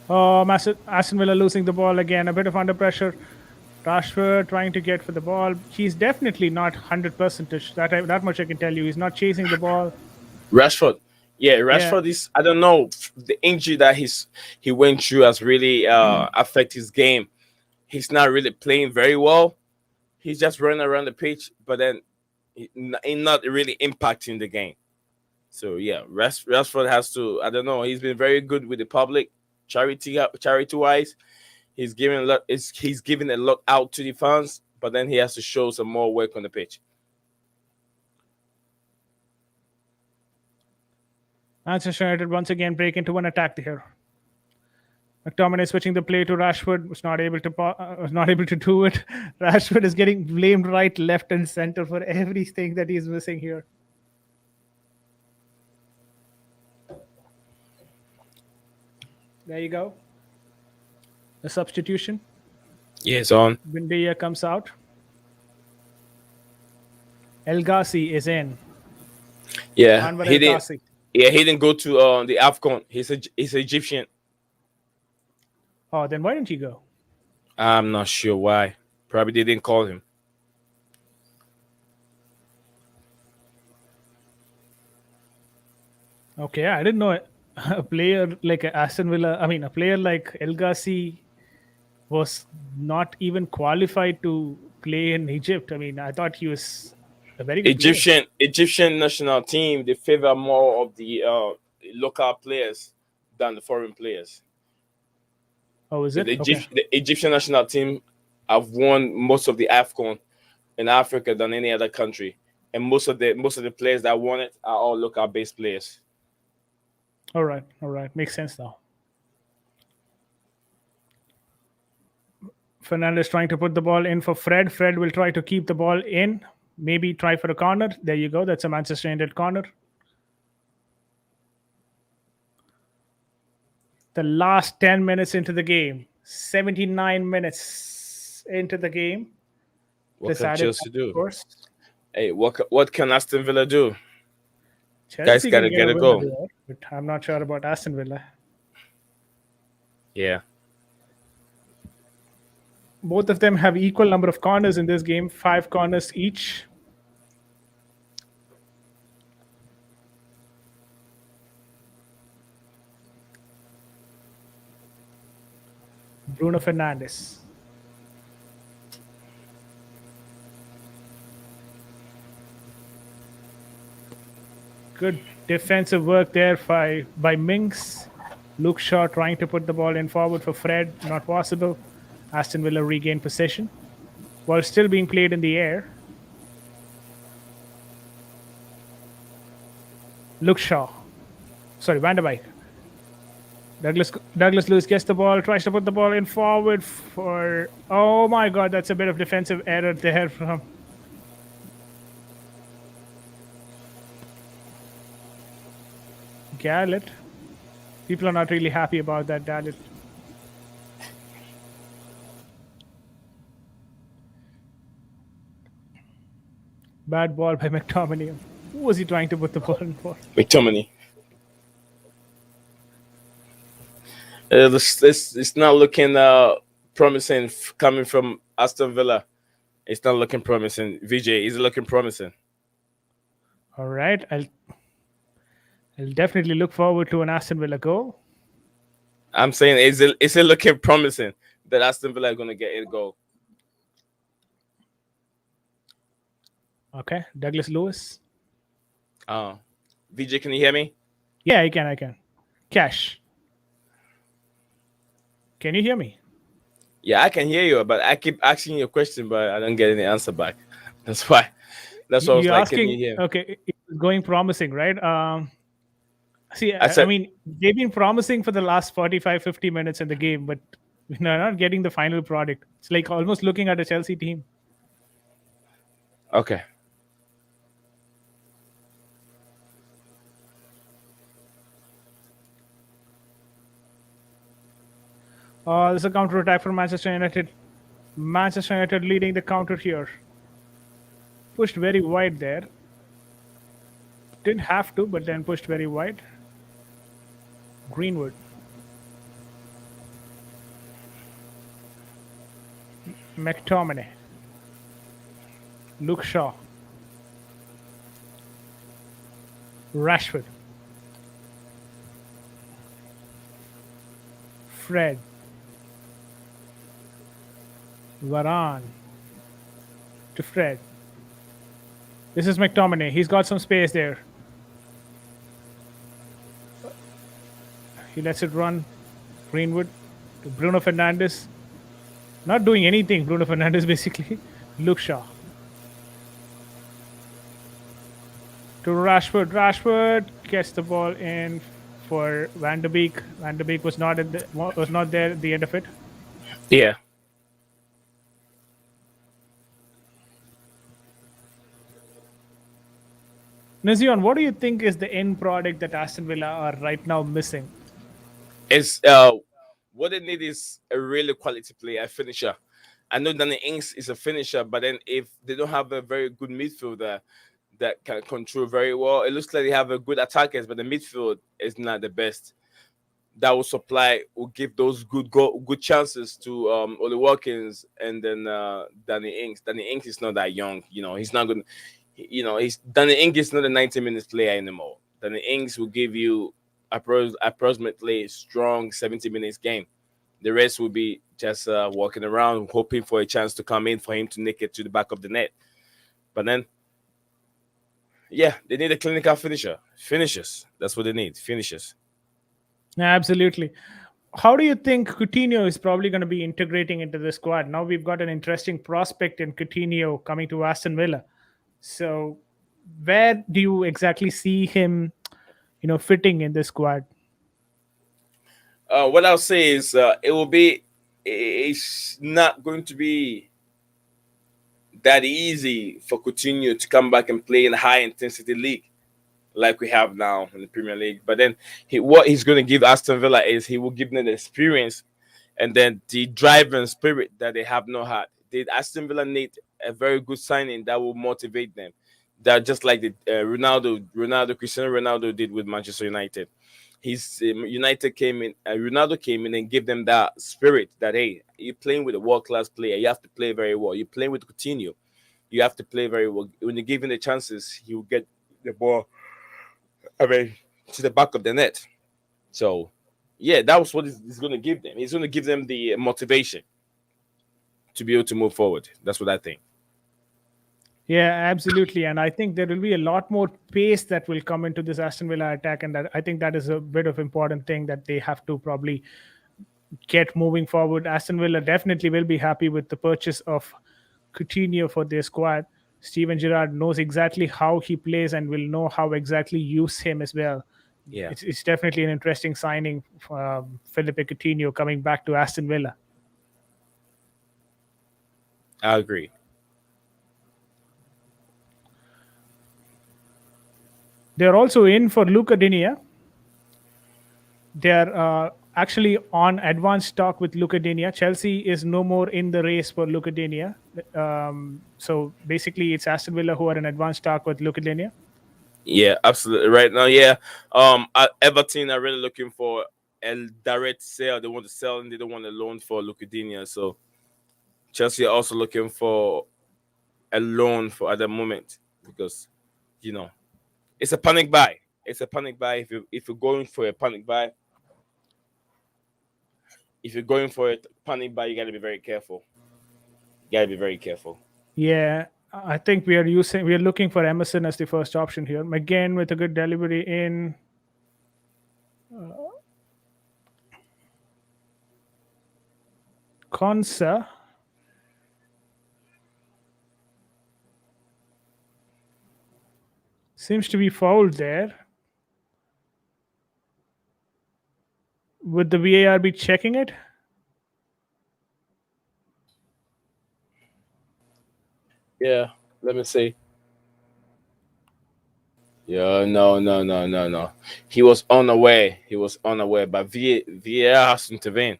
Oh, Aston Villa losing the ball again. A bit of under pressure. Rashford trying to get for the ball. He's definitely not 100%. That much I can tell you. He's not chasing the ball. Rashford. Yeah, Yeah. Rashford is. I don't know, the injury that he went through has really affected his game. He's not really playing very well. He's just running around the pitch, but then he not really impacting the game. So yeah, Rashford has to. I don't know. He's been very good with the public, charity wise. He's giving a lot. He's giving a lot out to the fans, but then he has to show some more work on the pitch. Manchester United once again break into one attack here. McTominay switching the play to Rashford, was not able to do it. Rashford is getting blamed right, left, and center for everything that he's missing here. There you go. The substitution. Yeah, it's on. Bindia comes out. El Ghazi is in. Yeah, Anwar he El didn't. Ghazi. Yeah, he didn't go to the Afcon. He's Egyptian. Oh, then why didn't he go? I'm not sure why. Probably they didn't call him. Okay, I didn't know it. A player like Aston Villa, I mean, a player like El Ghazi was not even qualified to play in Egypt. I mean, I thought he was a very good player. Egyptian national team, they favor more of the local players than the foreign players. Oh, is it? Okay. The Egyptian national team have won most of the Afcon in Africa than any other country, and most of the players that won it are all local based players. All right. All right. Makes sense now. Fernandez trying to put the ball in for Fred. Fred will try to keep the ball in. Maybe try for a corner. There you go. That's a Manchester United corner. The last 10 minutes into the game. 79 minutes into the game. What can Decided, Chelsea of do? course. Hey, what can Aston Villa do? Guys Chelsea gotta can get get a a winner goal. there, but I'm not sure about Aston Villa. Yeah. Both of them have equal number of corners in this game, 5 corners each. Bruno Fernandes. Good defensive work there by Minks. Luke Shaw trying to put the ball in forward for Fred. Not possible. Aston Villa regain possession while still being played in the air. Luke Shaw. Sorry, Van der Beek. Douglas Lewis gets the ball, tries to put the ball in forward for. Oh my God, that's a bit of defensive error there from. Garlett. People are not really happy about that, Garlett. Bad ball by McTominay. Who was he trying to put the ball in for? McTominay. It's not looking promising coming from Aston Villa. It's not looking promising. VJ, is it looking promising? All right, I'll definitely look forward to an Aston Villa goal. I'm saying, is it looking promising that Aston Villa are going to get a goal? Okay, Douglas Lewis. Oh, VJ, can you hear me? Yeah, I can. Cash. Can you hear me? Yeah, I can hear you, but I keep asking you a question, but I don't get any answer back. That's why. That's why I was You're like, can asking. you hear? Okay, going promising, right? See, I I said, mean, they've been promising for the last 45, 50 minutes in the game, but they're not getting the final product. It's like almost looking at a Chelsea team. okay. There's a counter attack from Manchester United. Manchester United leading the counter here. Pushed very wide there. Didn't have to, but then pushed very wide. Greenwood. McTominay. Luke Shaw. Rashford. Fred. Varane. To Fred. This is McTominay. He's got some space there. He lets it run. Greenwood to Bruno Fernandes. Not doing anything, Bruno Fernandes basically. Luke Shaw. To Rashford. Rashford gets the ball in for Van de Beek. Van de Beek was not there at the end of it. Yeah. Nazion, what do you think is the end product that Aston Villa are right now missing? It's what they need is a really quality player, a finisher. I know Danny Ings is a finisher, but then if they don't have a very good midfielder that can control very well, it looks like they have a good attackers, but the midfield is not the best. That will give those good chances to Oli Watkins and then Danny Ings. Danny Ings is not that young, he's not going. He's Danny Ings is not a 90 minutes player anymore. Danny Ings will give you approximately a strong 70 minutes game. The rest will be just walking around, hoping for a chance to come in for him to nick it to the back of the net. But then, yeah, they need a clinical finisher. Finishes. That's what they need. Finishes. Yeah, absolutely. How do you think Coutinho is probably going to be integrating into the squad? Now we've got an interesting prospect in Coutinho coming to Aston Villa. So, where do you exactly see him, fitting in the squad? What I'll say is it will be. It's not going to be that easy for Coutinho to come back and play in a high intensity league like we have now in the Premier League. But then what he's going to give Aston Villa is he will give them the experience and then the drive and spirit that they have not had. Did Aston Villa need a very good signing that will motivate them? That just like the Cristiano Ronaldo did with Manchester United. His United came in, Ronaldo came in and gave them that spirit that hey, you're playing with a world class player, you have to play very well. You're playing with Coutinho, you have to play very well. When you're given the chances, he will get the ball. I mean, to the back of the net. So, yeah, that was what he's going to give them. He's going to give them the motivation to be able to move forward. That's what I think. Yeah, absolutely. And I think there will be a lot more pace that will come into this Aston Villa attack. And that I think that is a bit of important thing that they have to probably get moving forward. Aston Villa definitely will be happy with the purchase of Coutinho for their squad. Steven Gerrard knows exactly how he plays and will know how exactly use him as well. Yeah, It's definitely an interesting signing for Felipe Coutinho coming back to Aston Villa. I agree. They're also in for Luca Dinia. They're actually on advanced talk with Luca Dinia. Chelsea is no more in the race for Luca Dinia. So basically, it's Aston Villa who are in advanced talk with Luca Dinia. Yeah, absolutely. Right now, yeah. Everton are really looking for a direct sale. They want to sell and they don't want a loan for Lucadinha. So Chelsea are also looking for a loan for at the moment because you know it's a panic buy. It's a panic buy. If you're going for a panic buy, if you're going for a panic buy, you got to be very careful. You got to be very careful. Yeah, I think we are looking for Emerson as the first option here. McGinn with a good delivery in. Konsa. Seems to be fouled there. Would the VAR be checking it? Yeah, let me see. Yeah, no, no, no, no, no. He was unaware. He was unaware, but VAR has to intervene.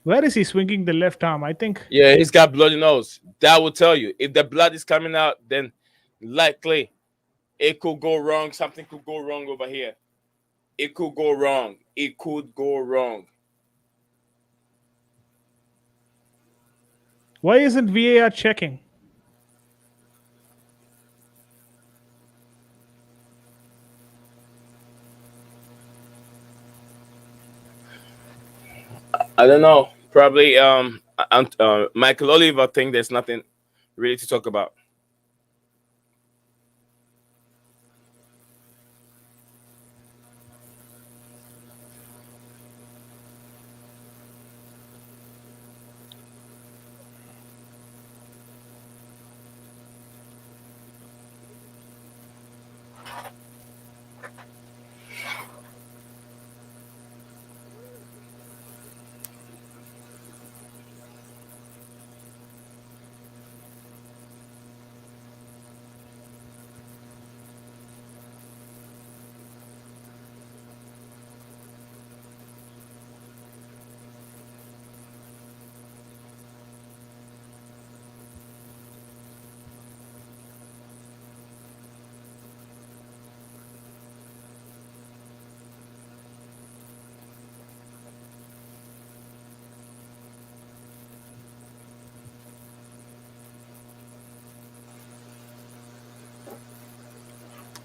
Where is he swinging the left arm? I think. Yeah, he's got bloody nose. That will tell you. If the blood is coming out, then likely it could go wrong. Something could go wrong over here. It could go wrong. It could go wrong. Why isn't VAR checking? I don't know. Probably Michael Oliver think there's nothing really to talk about.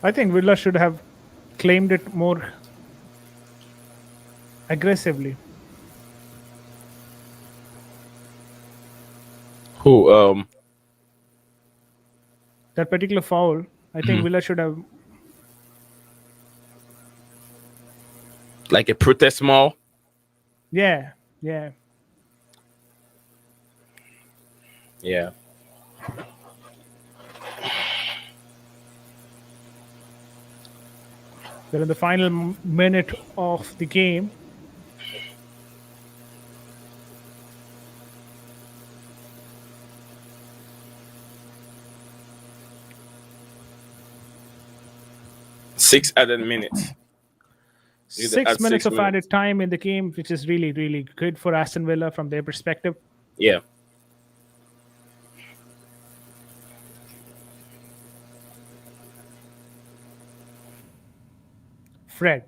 I think Villa should have claimed it more aggressively. Who? That particular foul, I think Villa should have. Like a protest mall? Yeah, yeah. Yeah. We're in the final minute of the game. Six added minutes. You Six add minutes 6 of minutes. added time in the game, which is really, really good for Aston Villa from their perspective. Yeah. Fred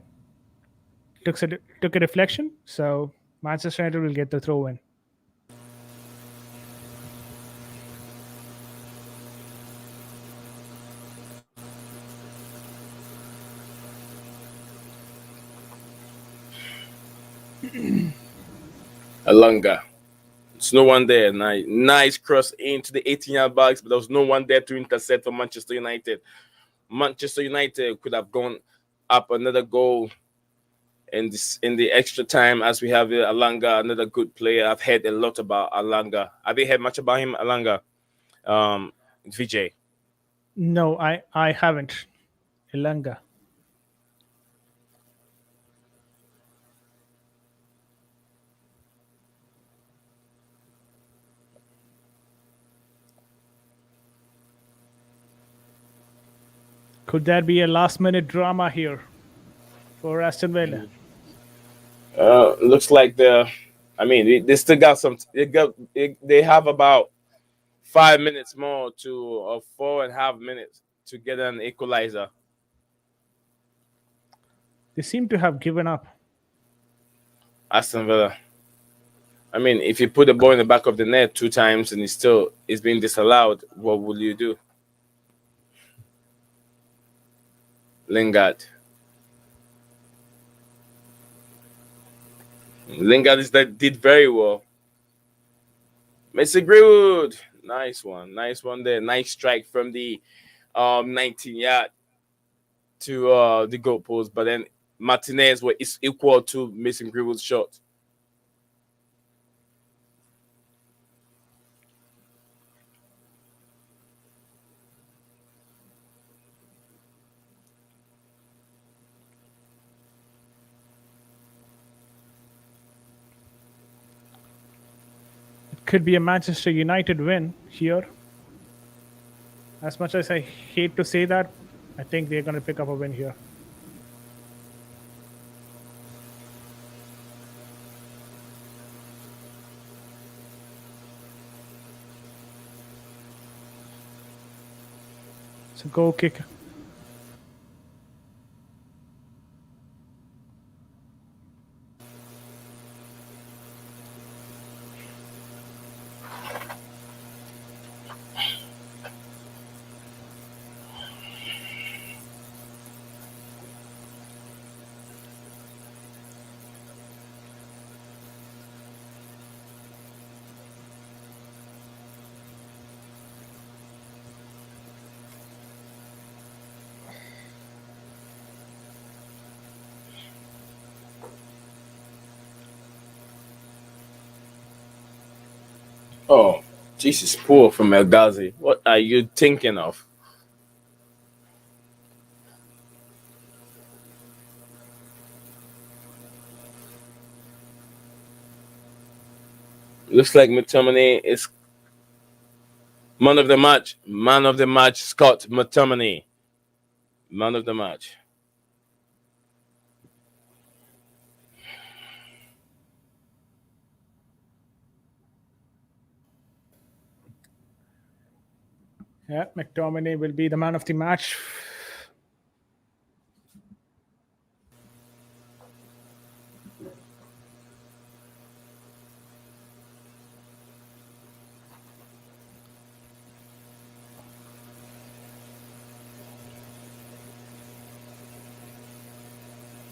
took a deflection, so Manchester United will get the throw in. Alanga. There's no one there. Nice cross into the 18-yard box, but there was no one there to intercept for Manchester United. Manchester United could have gone up another goal in the extra time as we have Alanga, another good player. I've heard a lot about Alanga. Have you heard much about him, Alanga? VJ. No, I haven't. Ilanga. Could there be a last minute drama here for Aston Villa? Looks like I mean, they still got some. They have about 5 minutes more to, or 4.5 minutes to get an equalizer. They seem to have given up. Aston Villa. I mean, if you put the ball in the back of the net 2 times and it's being disallowed, what will you do? Lingard. Did very well. Mr. Greenwood. Nice one there. Nice strike from the 19-yard to the goal post, but then Martinez is equal to Mason Greenwood's shot. – Could be a Manchester United win here. As much as I hate to say that, I think they're going to pick up a win here. So goal kick. Oh, Jesus, poor from El Ghazi. What are you thinking of? Looks like McTominay is man of the match. Man of the match, Scott McTominay. Man of the match. Yeah, McTominay will be the man of the match.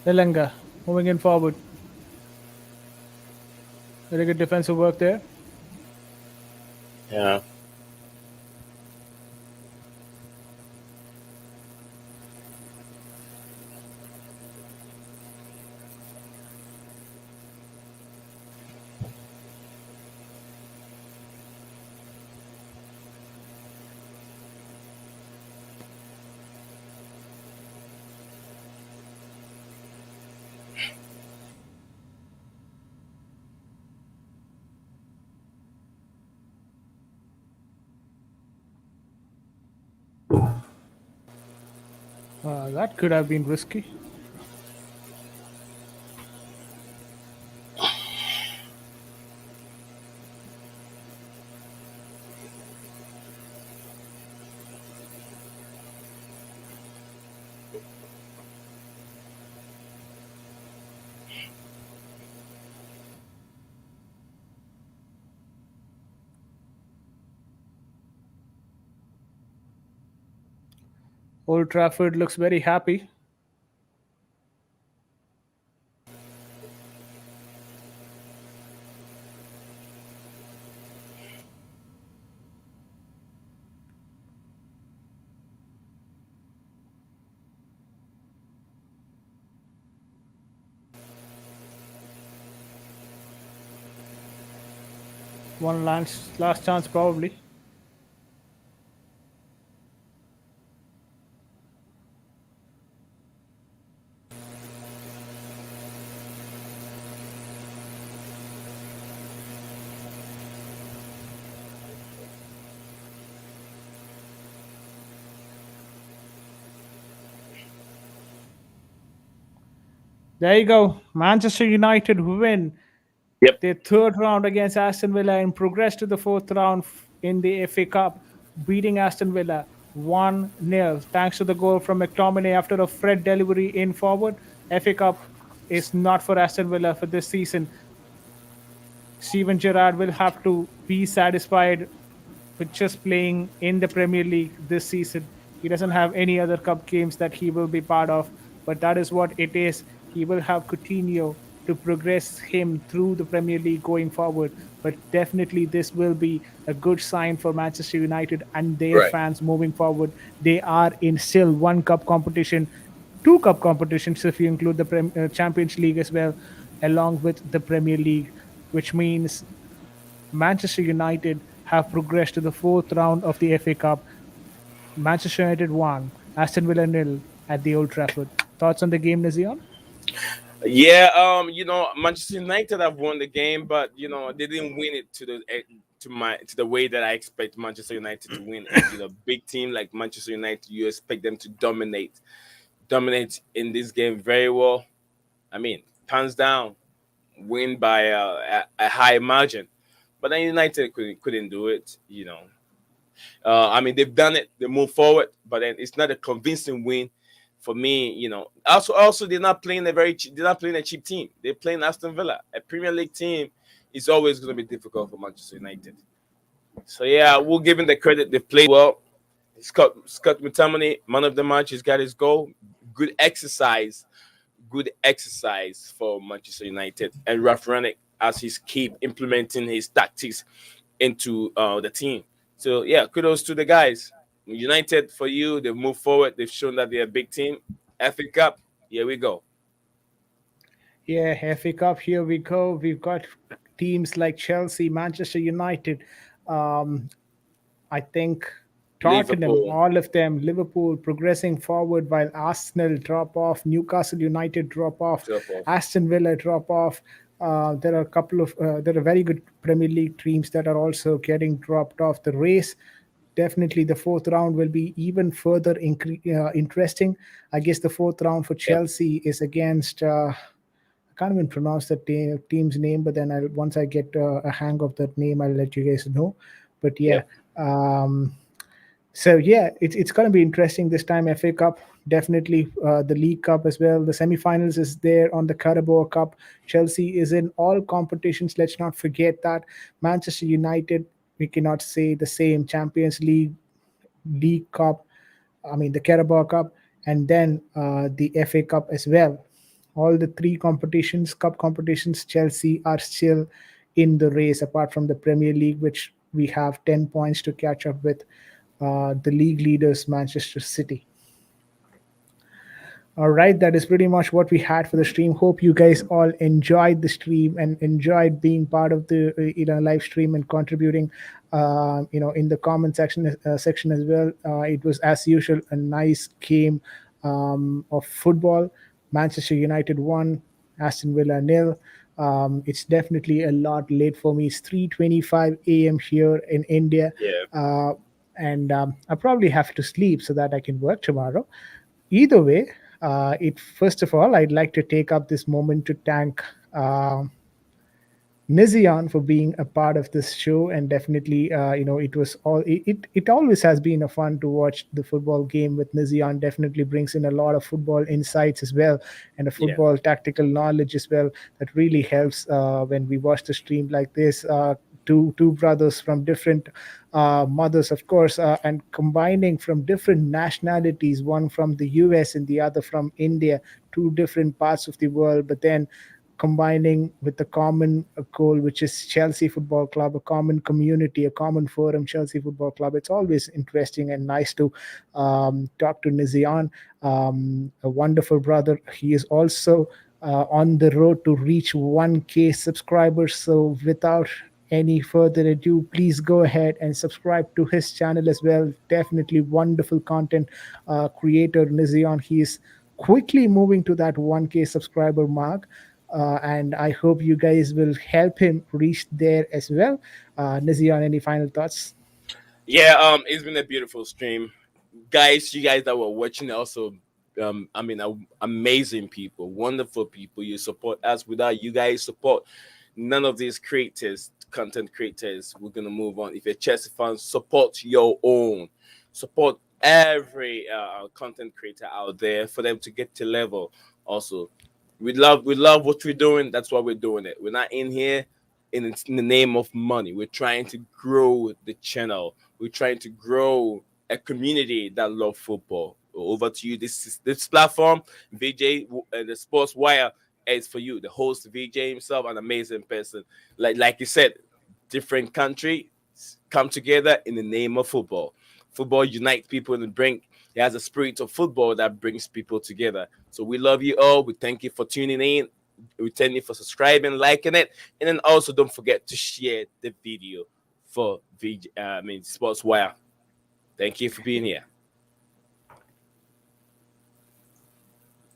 Elanga moving in forward. Very good defensive work there. Yeah. That could have been risky. Old Trafford looks very happy. One last chance, probably. There you go. Manchester United win Yep. their third round against Aston Villa and progress to the fourth round in the FA Cup, beating Aston Villa 1-0 thanks to the goal from McTominay after a Fred delivery in forward. FA Cup is not for Aston Villa for this season. Steven Gerrard will have to be satisfied with just playing in the Premier League this season. He doesn't have any other cup games that he will be part of, but that is what it is. He will have Coutinho to progress him through the Premier League going forward. But definitely, this will be a good sign for Manchester United and their Right. fans moving forward. They are in still one cup competition, two cup competitions if you include the Champions League as well, along with the Premier League, which means Manchester United have progressed to the fourth round of the FA Cup. Manchester United won, Aston Villa nil at the Old Trafford. Thoughts on the game, Nazion? Yeah, Manchester United have won the game, but they didn't win it to the way that I expect Manchester United to win it. Big team like Manchester United, you expect them to dominate in this game very well. I mean, hands down, win by a high margin. But then United couldn't do it. I mean, they've done it. They move forward, but then it's not a convincing win for me. Also they're not playing they're not playing a cheap team. They're playing Aston Villa, a Premier League team. Is always going to be difficult for Manchester United. So yeah, we'll give him the credit. They played well. Scott McTominay, man of the match, he's got his goal. Good exercise, good exercise for Manchester United and Ralph Rangnick as he's keep implementing his tactics into the team. So yeah, kudos to the guys. United for you, they've moved forward. They've shown that they're a big team. FA Cup, here we go. Yeah, FA Cup, here we go. We've got teams like Chelsea, Manchester United. Um, I think Tottenham, Liverpool, all of them, Liverpool progressing forward while Arsenal drop off, Newcastle United drop off, drop off. Aston Villa drop off. There are a couple of there are very good Premier League teams that are also getting dropped off the race. Definitely, the fourth round will be even further interesting. I guess the fourth round for Yep, Chelsea is against. I can't even pronounce the team's name, but then once I get a hang of that name, I'll let you guys know. But yeah, yep, um, so yeah, it's going to be interesting this time. FA Cup, definitely the League Cup as well. The semi-finals is there on the Carabao Cup. Chelsea is in all competitions. Let's not forget that. Manchester United, we cannot say the same. Champions League, League Cup, I mean the Carabao Cup, and then the FA Cup as well. All the three competitions, cup competitions, Chelsea are still in the race, apart from the Premier League, which we have 10 points to catch up with the league leaders, Manchester City. All right, that is pretty much what we had for the stream. Hope you guys all enjoyed the stream and enjoyed being part of the live stream and contributing, in the comment section as well. It was as usual a nice game of football. Manchester United won, Aston Villa nil. It's definitely a lot late for me. It's 3:25 a.m. here in India, yeah, uh, and I probably have to sleep so that I can work tomorrow. Either way, it first of all, I'd like to take up this moment to thank Nizian for being a part of this show, and definitely, it was it always has been a fun to watch the football game with Nizian. Definitely brings in a lot of football insights as well, and a yeah, football tactical knowledge as well that really helps when we watch the stream like this. Two brothers from different mothers, of course, and combining from different nationalities, one from the US and the other from India, two different parts of the world, but then combining with the common goal, which is Chelsea Football Club, a common community, a common forum, Chelsea Football Club. It's always interesting and nice to talk to Nizian, a wonderful brother. He is also on the road to reach 1K subscribers. So without any further ado, please go ahead and subscribe to his channel as well. Definitely wonderful content creator Nizian. He is quickly moving to that 1K subscriber mark. And I hope you guys will help him reach there as well. Nizian, any final thoughts? yeah. It's been a beautiful stream, guys. You guys that were watching also. I mean, amazing people, wonderful people. You support us. Without you guys' support, none of these creators, content creators, we're gonna move on. If you're Chelsea fans, support your own, support every content creator out there for them to get to level. Also, we love what we're doing. That's why we're doing it. We're not in here in the name of money. We're trying to grow the channel. We're trying to grow a community that love football. Over to you. This platform, VJ and the Sports Wire, is for you. The host, VJ himself, an amazing person. Like you said, different country come together in the name of football. Football unites people and bring. It has a spirit of football that brings people together. So we love you all. We thank you for tuning in. We thank you for subscribing, liking it, and then also don't forget to share the video for VJ, Sports Wire. Thank you for being here.